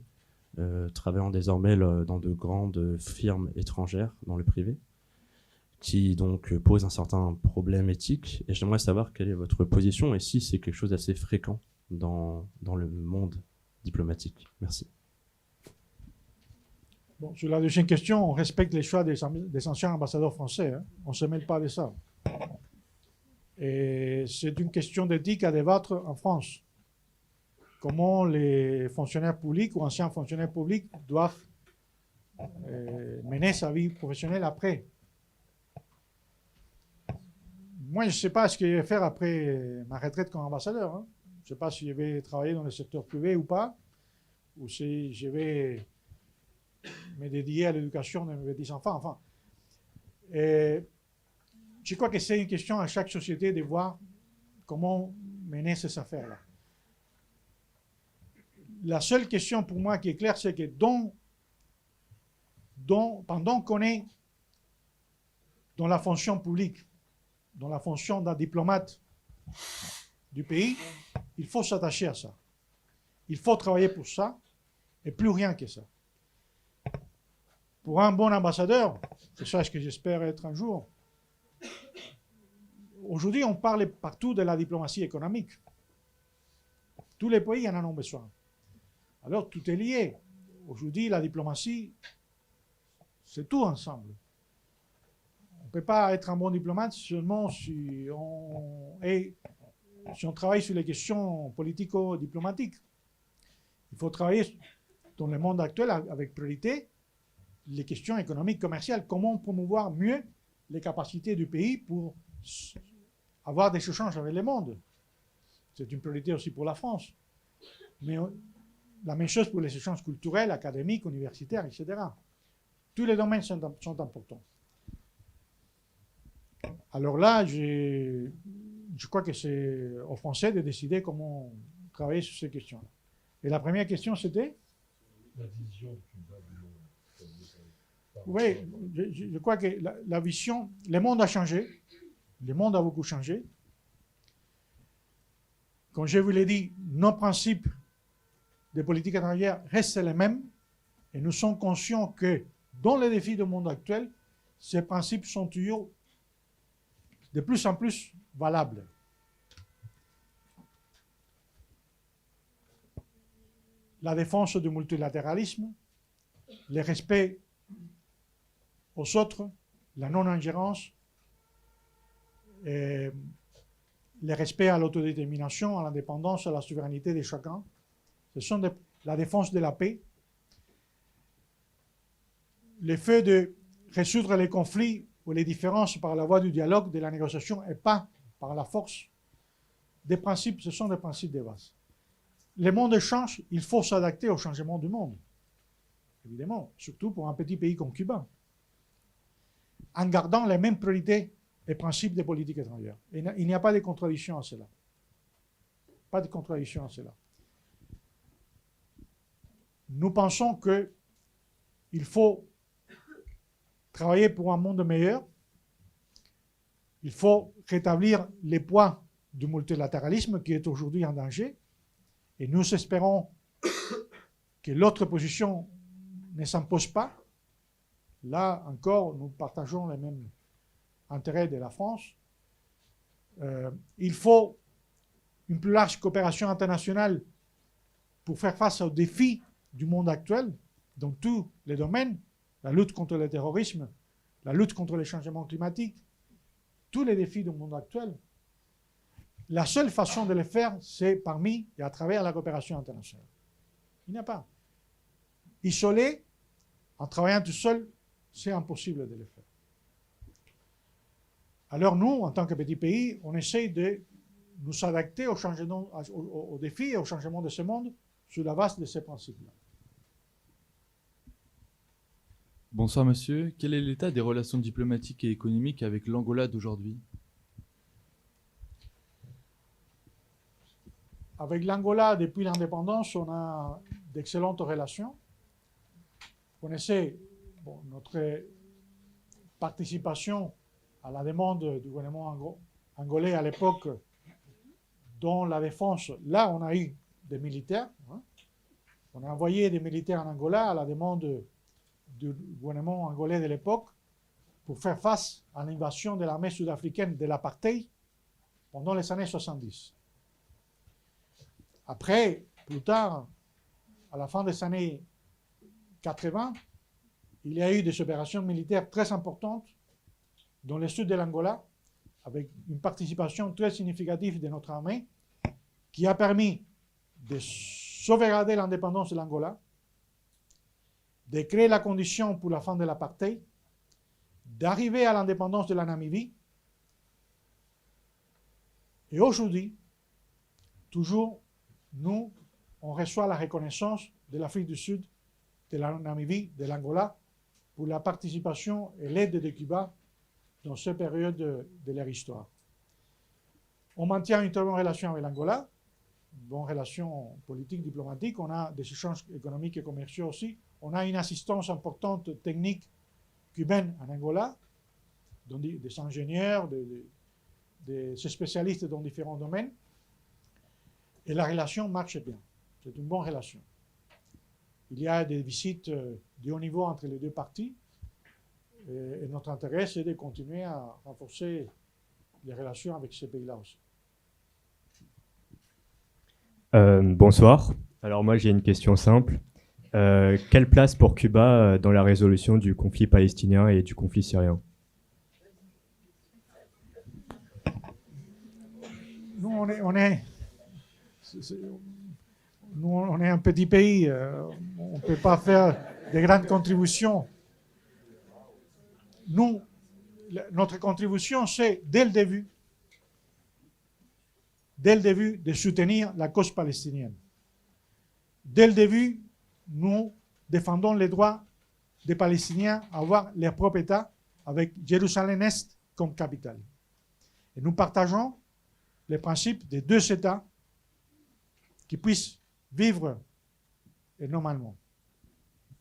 travaillant désormais dans de grandes firmes étrangères dans le privé, qui donc pose un certain problème éthique. Et j'aimerais savoir quelle est votre position et si c'est quelque chose d'assez fréquent dans le monde diplomatique. Merci. Bon, sur la deuxième question, on respecte les choix des anciens ambassadeurs français. Hein. On ne se mêle pas de ça. Et c'est une question d'éthique à débattre en France. Comment les fonctionnaires publics ou anciens fonctionnaires publics doivent mener sa vie professionnelle après. Moi, je ne sais pas ce que je vais faire après ma retraite comme ambassadeur. Hein. Je ne sais pas si je vais travailler dans le secteur privé ou pas, ou si je vais me dédier à l'éducation de mes petits-enfants. Enfin, je crois que c'est une question à chaque société de voir comment mener ces affaires-là. La seule question pour moi qui est claire, c'est que pendant qu'on est dans la fonction publique, dans la fonction d'un diplomate du pays, il faut s'attacher à ça. Il faut travailler pour ça, et plus rien que ça. Pour un bon ambassadeur, c'est ça ce que j'espère être un jour. Aujourd'hui, on parle partout de la diplomatie économique. Tous les pays en ont besoin. Alors, tout est lié. Aujourd'hui, la diplomatie, c'est tout ensemble. On ne peut pas être un bon diplomate seulement si on travaille sur les questions politico-diplomatiques. Il faut travailler dans le monde actuel avec priorité les questions économiques, commerciales. Comment promouvoir mieux les capacités du pays pour avoir des échanges avec le monde. C'est une priorité aussi pour la France. Mais la même chose pour les échanges culturels, académiques, universitaires, etc. Tous les domaines sont importants. Alors là, je crois que c'est aux Français de décider comment travailler sur ces questions-là. Et la première question, c'était la vision du Cuba. Oui, je crois que la vision, le monde a changé. Le monde a beaucoup changé. Comme je vous l'ai dit, nos principes de politique étrangère restent les mêmes. Et nous sommes conscients que dans les défis du monde actuel, ces principes sont toujours de plus en plus valables. La défense du multilatéralisme, le respect aux autres, la non-ingérence, le respect à l'autodétermination, à l'indépendance, à la souveraineté de chacun. Ce sont la défense de la paix. Le fait de résoudre les conflits ou les différences par la voie du dialogue, de la négociation et pas par la force. Des principes, ce sont des principes de base. Le monde change, il faut s'adapter au changement du monde. Évidemment, surtout pour un petit pays comme Cuba. En gardant les mêmes priorités et principes de politique étrangère. Il n'y a pas de contradiction à cela. Pas de contradiction à cela. Nous pensons qu'il faut travailler pour un monde meilleur. Il faut rétablir les poids du multilatéralisme qui est aujourd'hui en danger. Et nous espérons que l'autre position ne s'impose pas. Là encore, nous partageons les mêmes intérêts de la France. Il faut une plus large coopération internationale pour faire face aux défis du monde actuel, dans tous les domaines, la lutte contre le terrorisme, la lutte contre les changements climatiques, tous les défis du monde actuel. La seule façon de les faire, c'est parmi et à travers la coopération internationale. Il n'y a pas. Isolé, en travaillant tout seul, c'est impossible de le faire. Alors nous, en tant que petit pays, on essaye de nous adapter aux défis et au changement de ce monde sur la base de ces principes-là. Bonsoir monsieur. Quel est l'état des relations diplomatiques et économiques avec l'Angola d'aujourd'hui? Avec l'Angola, depuis l'indépendance, on a d'excellentes relations. Vous connaissez notre participation à la demande du gouvernement angolais à l'époque dans la défense. Là, on a eu des militaires. On a envoyé des militaires en Angola à la demande du gouvernement angolais de l'époque pour faire face à l'invasion de l'armée sud-africaine de l'apartheid pendant les années 70. Après, plus tard, à la fin des années 80, il y a eu des opérations militaires très importantes dans le sud de l'Angola, avec une participation très significative de notre armée, qui a permis de sauvegarder l'indépendance de l'Angola, de créer la condition pour la fin de l'apartheid, d'arriver à l'indépendance de la Namibie. Et aujourd'hui, toujours, nous, on reçoit la reconnaissance de l'Afrique du Sud, de la Namibie, de l'Angola, pour la participation et l'aide de Cuba dans cette période de leur histoire. On maintient une très bonne relation avec l'Angola, une bonne relation politique, diplomatique. On a des échanges économiques et commerciaux aussi. On a une assistance importante technique cubaine en Angola, des ingénieurs, des spécialistes dans différents domaines. Et la relation marche bien. C'est une bonne relation. Il y a des visites de haut niveau entre les deux parties. Et notre intérêt, c'est de continuer à renforcer les relations avec ces pays-là aussi. Bonsoir. Alors moi, j'ai une question simple. Quelle place pour Cuba dans la résolution du conflit palestinien et du conflit syrien? Nous, on est un petit pays. On ne peut pas faire de grandes contributions. Nous, notre contribution, c'est dès le début, de soutenir la cause palestinienne. Dès le début, nous défendons les droits des Palestiniens à avoir leur propre État avec Jérusalem-Est comme capitale. Et nous partageons les principes des deux États qui puissent vivre normalement.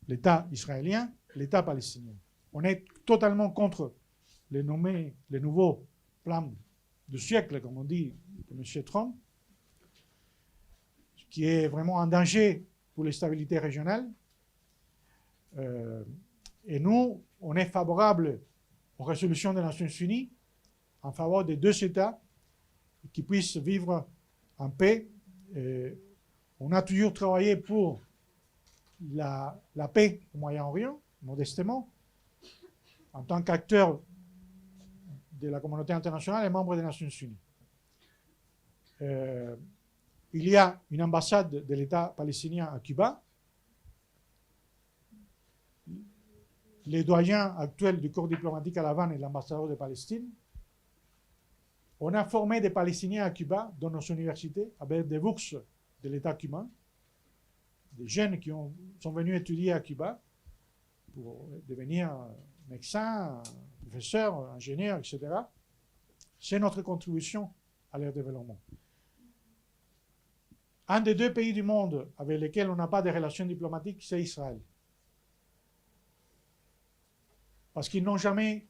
L'État israélien, l'État palestinien. On est totalement contre les nouveaux plans du siècle, comme on dit, de M. Trump, qui est vraiment un danger pour la stabilité régionale. Et nous, on est favorable aux résolutions des Nations Unies en faveur des deux États qui puissent vivre en paix. On a toujours travaillé pour la paix au Moyen-Orient, modestement, en tant qu'acteur de la communauté internationale et membre des Nations Unies. Il y a une ambassade de l'État palestinien à Cuba. Les doyens actuels du corps diplomatique à La Havane et l'ambassadeur de Palestine. On a formé des Palestiniens à Cuba dans nos universités avec des bourses de l'État cubain, des jeunes qui sont venus étudier à Cuba pour devenir médecins, professeurs, ingénieurs, etc. C'est notre contribution à leur développement. Un des deux pays du monde avec lesquels on n'a pas de relations diplomatiques, c'est Israël. Parce qu'ils n'ont jamais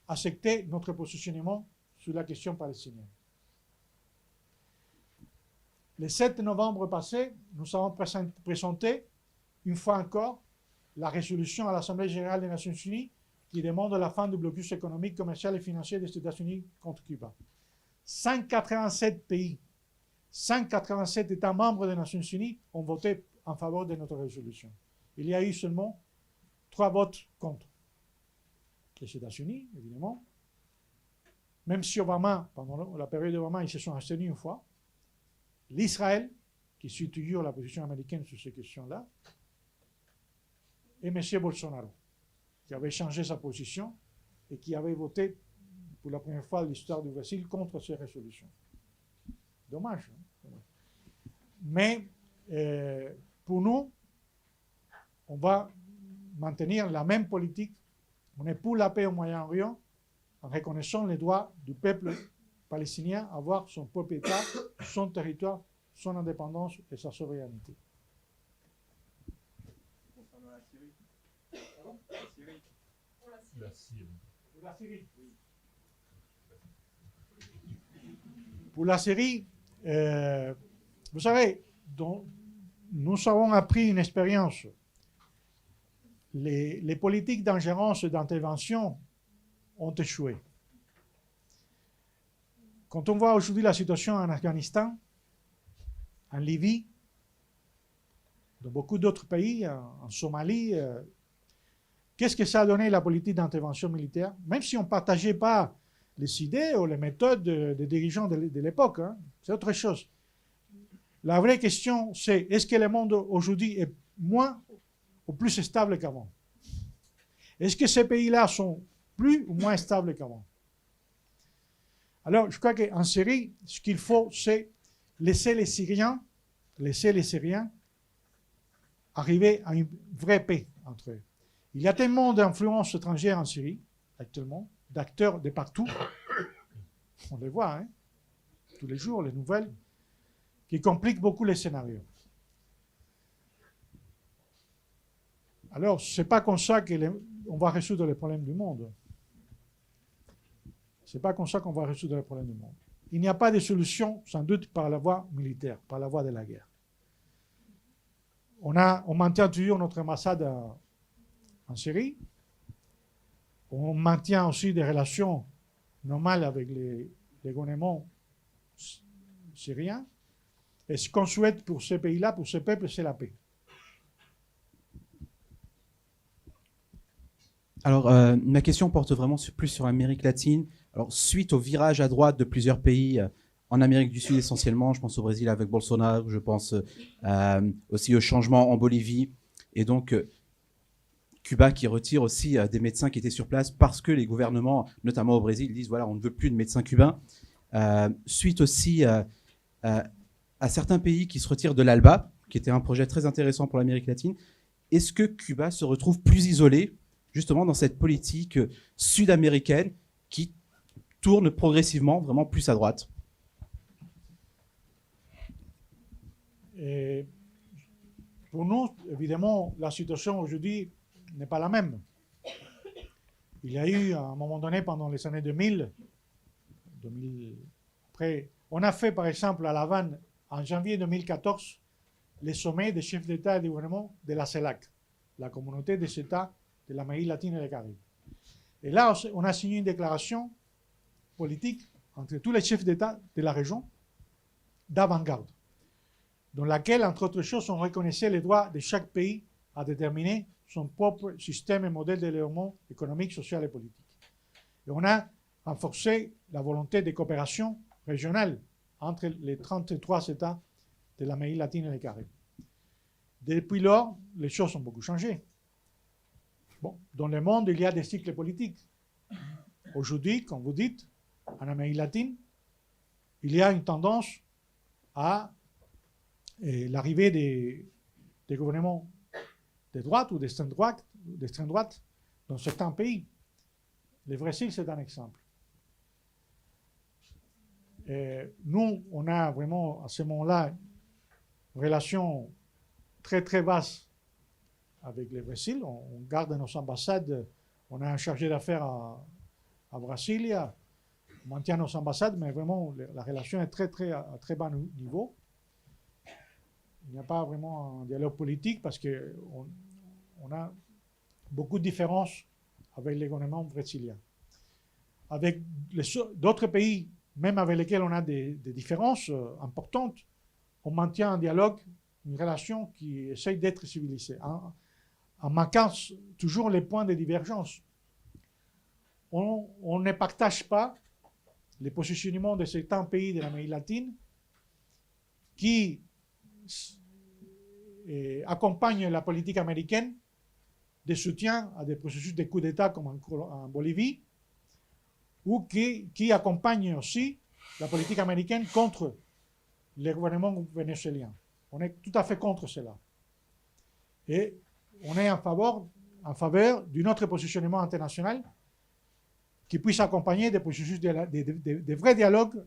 accepté notre positionnement sur la question palestinienne. Le 7 novembre passé, nous avons présenté une fois encore la résolution à l'Assemblée générale des Nations Unies qui demande la fin du blocus économique, commercial et financier des États-Unis contre Cuba. 187 pays, 187 États membres des Nations Unies ont voté en faveur de notre résolution. Il y a eu seulement 3 votes contre. Les États-Unis, évidemment. Même si Obama, pendant la période d'Obama, ils se sont abstenus une fois. L'Israël, qui suit toujours la position américaine sur ces questions-là. Et M. Bolsonaro, qui avait changé sa position et qui avait voté pour la première fois de l'histoire du Brésil contre ces résolutions. Dommage. Hein? Mais pour nous, on va maintenir la même politique. On est pour la paix au Moyen-Orient en reconnaissant les droits du peuple palestinien à avoir son propre État, son territoire, son indépendance et sa souveraineté. La Syrie. Pour la Syrie, oui. Pour la Syrie, vous savez, nous avons appris une expérience. Les politiques d'ingérence et d'intervention ont échoué. Quand on voit aujourd'hui la situation en Afghanistan, en Libye, dans beaucoup d'autres pays, en Somalie, qu'est-ce que ça a donné la politique d'intervention militaire? Même si on ne partageait pas les idées ou les méthodes des dirigeants de l'époque, hein, c'est autre chose. La vraie question, c'est est-ce que le monde aujourd'hui est moins ou plus stable qu'avant? Est-ce que ces pays-là sont plus ou moins stables qu'avant? Alors, je crois qu'en Syrie, ce qu'il faut, c'est laisser les Syriens arriver à une vraie paix entre eux. Il y a tellement d'influences étrangères en Syrie, actuellement, d'acteurs de partout. On les voit, hein, tous les jours, les nouvelles, qui compliquent beaucoup les scénarios. Alors, ce n'est pas comme ça qu'on va résoudre les problèmes du monde. Ce n'est pas comme ça qu'on va résoudre les problèmes du monde. Il n'y a pas de solution, sans doute, par la voie militaire, par la voie de la guerre. On maintient toujours notre ambassade en Syrie. On maintient aussi des relations normales avec les gouvernements syriens. Et ce qu'on souhaite pour ces pays-là, pour ces peuples, c'est la paix. Alors, ma question porte vraiment plus sur l'Amérique latine. Alors, suite au virage à droite de plusieurs pays en Amérique du Sud essentiellement, je pense au Brésil avec Bolsonaro, je pense aussi au changement en Bolivie, et donc Cuba qui retire aussi des médecins qui étaient sur place parce que les gouvernements, notamment au Brésil, disent voilà, on ne veut plus de médecins cubains. Suite aussi à certains pays qui se retirent de l'ALBA, qui était un projet très intéressant pour l'Amérique latine, est-ce que Cuba se retrouve plus isolé justement dans cette politique sud-américaine qui tourne progressivement vraiment plus à droite? Et pour nous, évidemment, la situation aujourd'hui n'est pas la même. Il y a eu, à un moment donné, pendant les années 2000, après, on a fait, par exemple, à La Havane, en janvier 2014, les sommets des chefs d'État et de gouvernement de la CELAC, la communauté des États de l'Amérique latine et des Caraïbes. Et là, on a signé une déclaration politique entre tous les chefs d'État de la région d'avant-garde, dans laquelle, entre autres choses, on reconnaissait les droits de chaque pays à déterminer son propre système et modèle de développement économique, social et politique. Et on a renforcé la volonté de coopération régionale entre les 33 États de l'Amérique latine et des Caraïbes. Depuis lors, les choses ont beaucoup changé. Bon, dans le monde, il y a des cycles politiques. Aujourd'hui, comme vous dites, en Amérique latine, il y a une tendance à l'arrivée des gouvernements de droite ou d'extrême droite dans certains pays. Le Brésil, c'est un exemple. Et nous, on a vraiment, à ce moment-là, une relation très, très vaste avec le Brésil. On garde nos ambassades. On a un chargé d'affaires à Brasilia. On maintient nos ambassades, mais vraiment, la relation est à très bas niveau. Il n'y a pas vraiment un dialogue politique parce qu'on a beaucoup de différences avec les gouvernements brésiliens. Avec d'autres pays, même avec lesquels on a des différences importantes, on maintient un dialogue, une relation qui essaye d'être civilisée, en marquant toujours les points de divergence. On ne partage pas les positionnements de certains pays de l'Amérique latine qui accompagnent la politique américaine de soutien à des processus de coup d'État comme en Bolivie, ou qui accompagnent aussi la politique américaine contre les gouvernements vénézuéliens. On est tout à fait contre cela. Et on est en faveur en faveur d'un autre positionnement international qui puisse accompagner des processus de vrais dialogues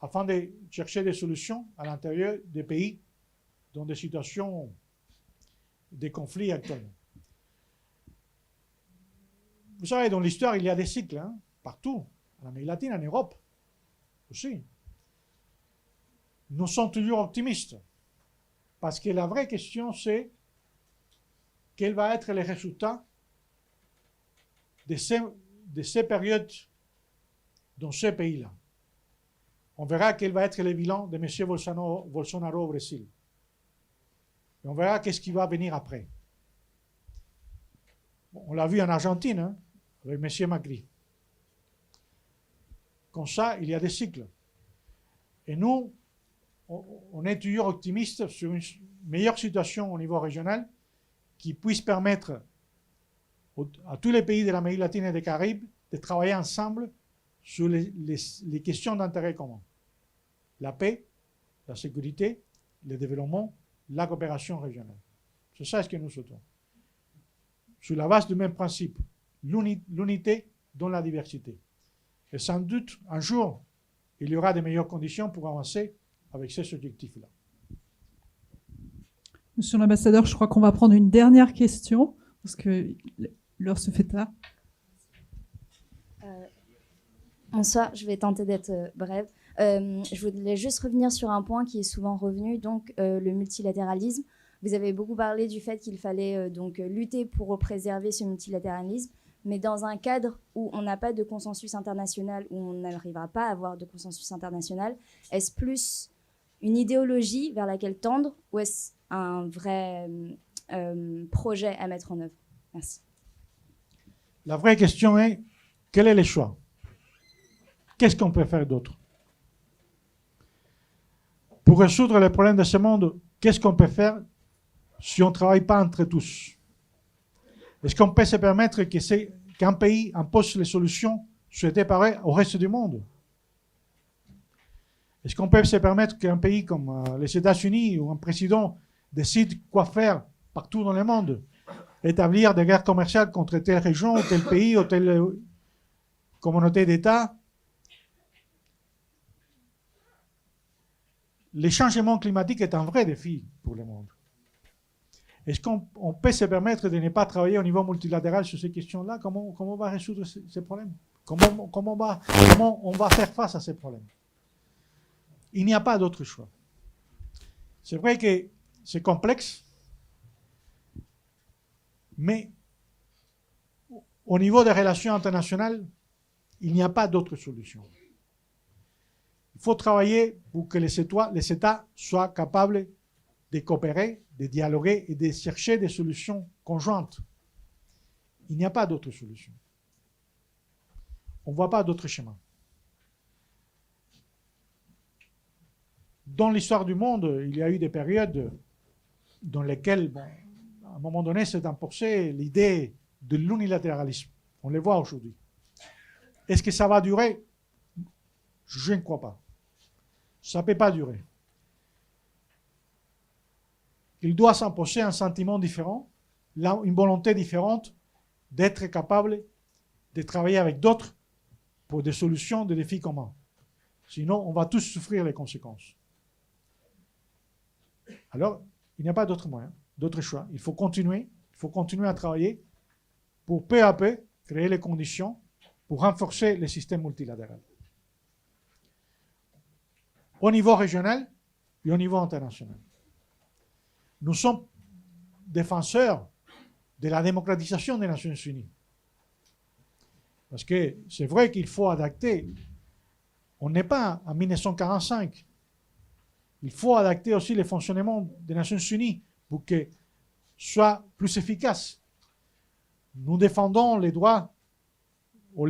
afin de chercher des solutions à l'intérieur des pays dans des situations de conflits actuellement. Vous savez, dans l'histoire, il y a des cycles, hein, partout, en Amérique latine, en Europe aussi. Nous sommes toujours optimistes, parce que la vraie question, c'est quel va être le résultat de ces périodes dans ces pays-là. On verra quel va être le bilan de M. Bolsonaro au Brésil. Et on verra qu'est-ce qui va venir après. Bon, on l'a vu en Argentine, hein, avec M. Macri. Comme ça, il y a des cycles. Et nous, on est toujours optimiste sur une meilleure situation au niveau régional qui puisse permettre à tous les pays de l'Amérique latine et des Caraïbes de travailler ensemble sur les questions d'intérêt commun. La paix, la sécurité, le développement, la coopération régionale. C'est ça ce que nous souhaitons. Sur la base du même principe, l'unité dans la diversité. Et sans doute, un jour, il y aura de meilleures conditions pour avancer avec ces objectifs-là. Monsieur l'ambassadeur, je crois qu'on va prendre une dernière question, parce que l'heure se fait tard. Bonsoir, je vais tenter d'être brève. Je voulais juste revenir sur un point qui est souvent revenu, donc le multilatéralisme. Vous avez beaucoup parlé du fait qu'il fallait donc lutter pour préserver ce multilatéralisme, mais dans un cadre où on n'a pas de consensus international, où on n'arrivera pas à avoir de consensus international, est-ce plus une idéologie vers laquelle tendre, ou est-ce un vrai projet à mettre en œuvre? Merci. La vraie question est, quel est le choix? Qu'est-ce qu'on peut faire d'autre? Pour résoudre les problèmes de ce monde, qu'est-ce qu'on peut faire si on ne travaille pas entre tous? Est-ce qu'on peut se permettre qu'un pays impose les solutions souhaitées par au reste du monde? Est-ce qu'on peut se permettre qu'un pays comme les États-Unis ou un président décide quoi faire partout dans le monde? Établir des guerres commerciales contre telle région, ou tel pays, ou telle communauté d'États? Le changement climatique est un vrai défi pour le monde. Est-ce qu'on peut se permettre de ne pas travailler au niveau multilatéral sur ces questions-là? Comment on va résoudre ces problèmes? Comment on va faire face à ces problèmes? Il n'y a pas d'autre choix. C'est vrai que c'est complexe, mais au niveau des relations internationales, il n'y a pas d'autre solution. Il faut travailler pour que les États soient capables de coopérer, de dialoguer et de chercher des solutions conjointes. Il n'y a pas d'autre solution. On ne voit pas d'autre chemin. Dans l'histoire du monde, il y a eu des périodes dans lesquelles, à un moment donné, s'est imposée l'idée de l'unilatéralisme. On le voit aujourd'hui. Est-ce que ça va durer? Je ne crois pas. Ça ne peut pas durer. Il doit s'imposer un sentiment différent, une volonté différente d'être capable de travailler avec d'autres pour des solutions, des défis communs. Sinon, on va tous souffrir les conséquences. Alors, il n'y a pas d'autre moyen, d'autre choix. Il faut continuer à travailler pour peu à peu créer les conditions pour renforcer le système multilatéral. Au niveau régional et au niveau international. Nous sommes défenseurs de la démocratisation des Nations Unies. Parce que c'est vrai qu'il faut adapter. On n'est pas en 1945. Il faut adapter aussi le fonctionnement des Nations Unies pour que soit plus efficace. Nous défendons les droits au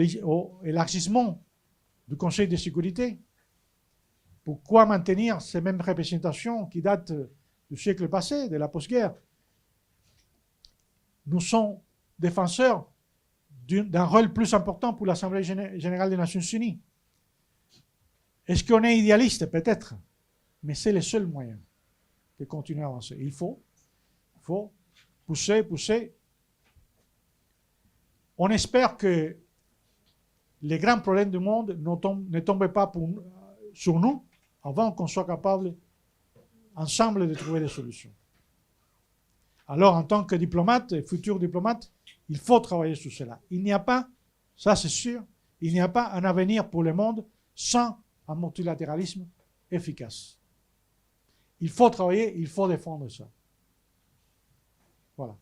élargissement du Conseil de sécurité. Pourquoi maintenir ces mêmes représentations qui datent du siècle passé, de la post-guerre? Nous sommes défenseurs d'un rôle plus important pour l'Assemblée générale des Nations Unies. Est-ce qu'on est idéaliste? Peut-être. Mais c'est le seul moyen de continuer à avancer. Il faut pousser On espère que les grands problèmes du monde ne tombent pas sur nous avant qu'on soit capable ensemble de trouver des solutions. Alors, en tant que diplomate, et futur diplomate, il faut travailler sur cela. Il n'y a pas, ça c'est sûr, il n'y a pas un avenir pour le monde sans un multilatéralisme efficace. Il faut travailler, il faut défendre ça. Voilà.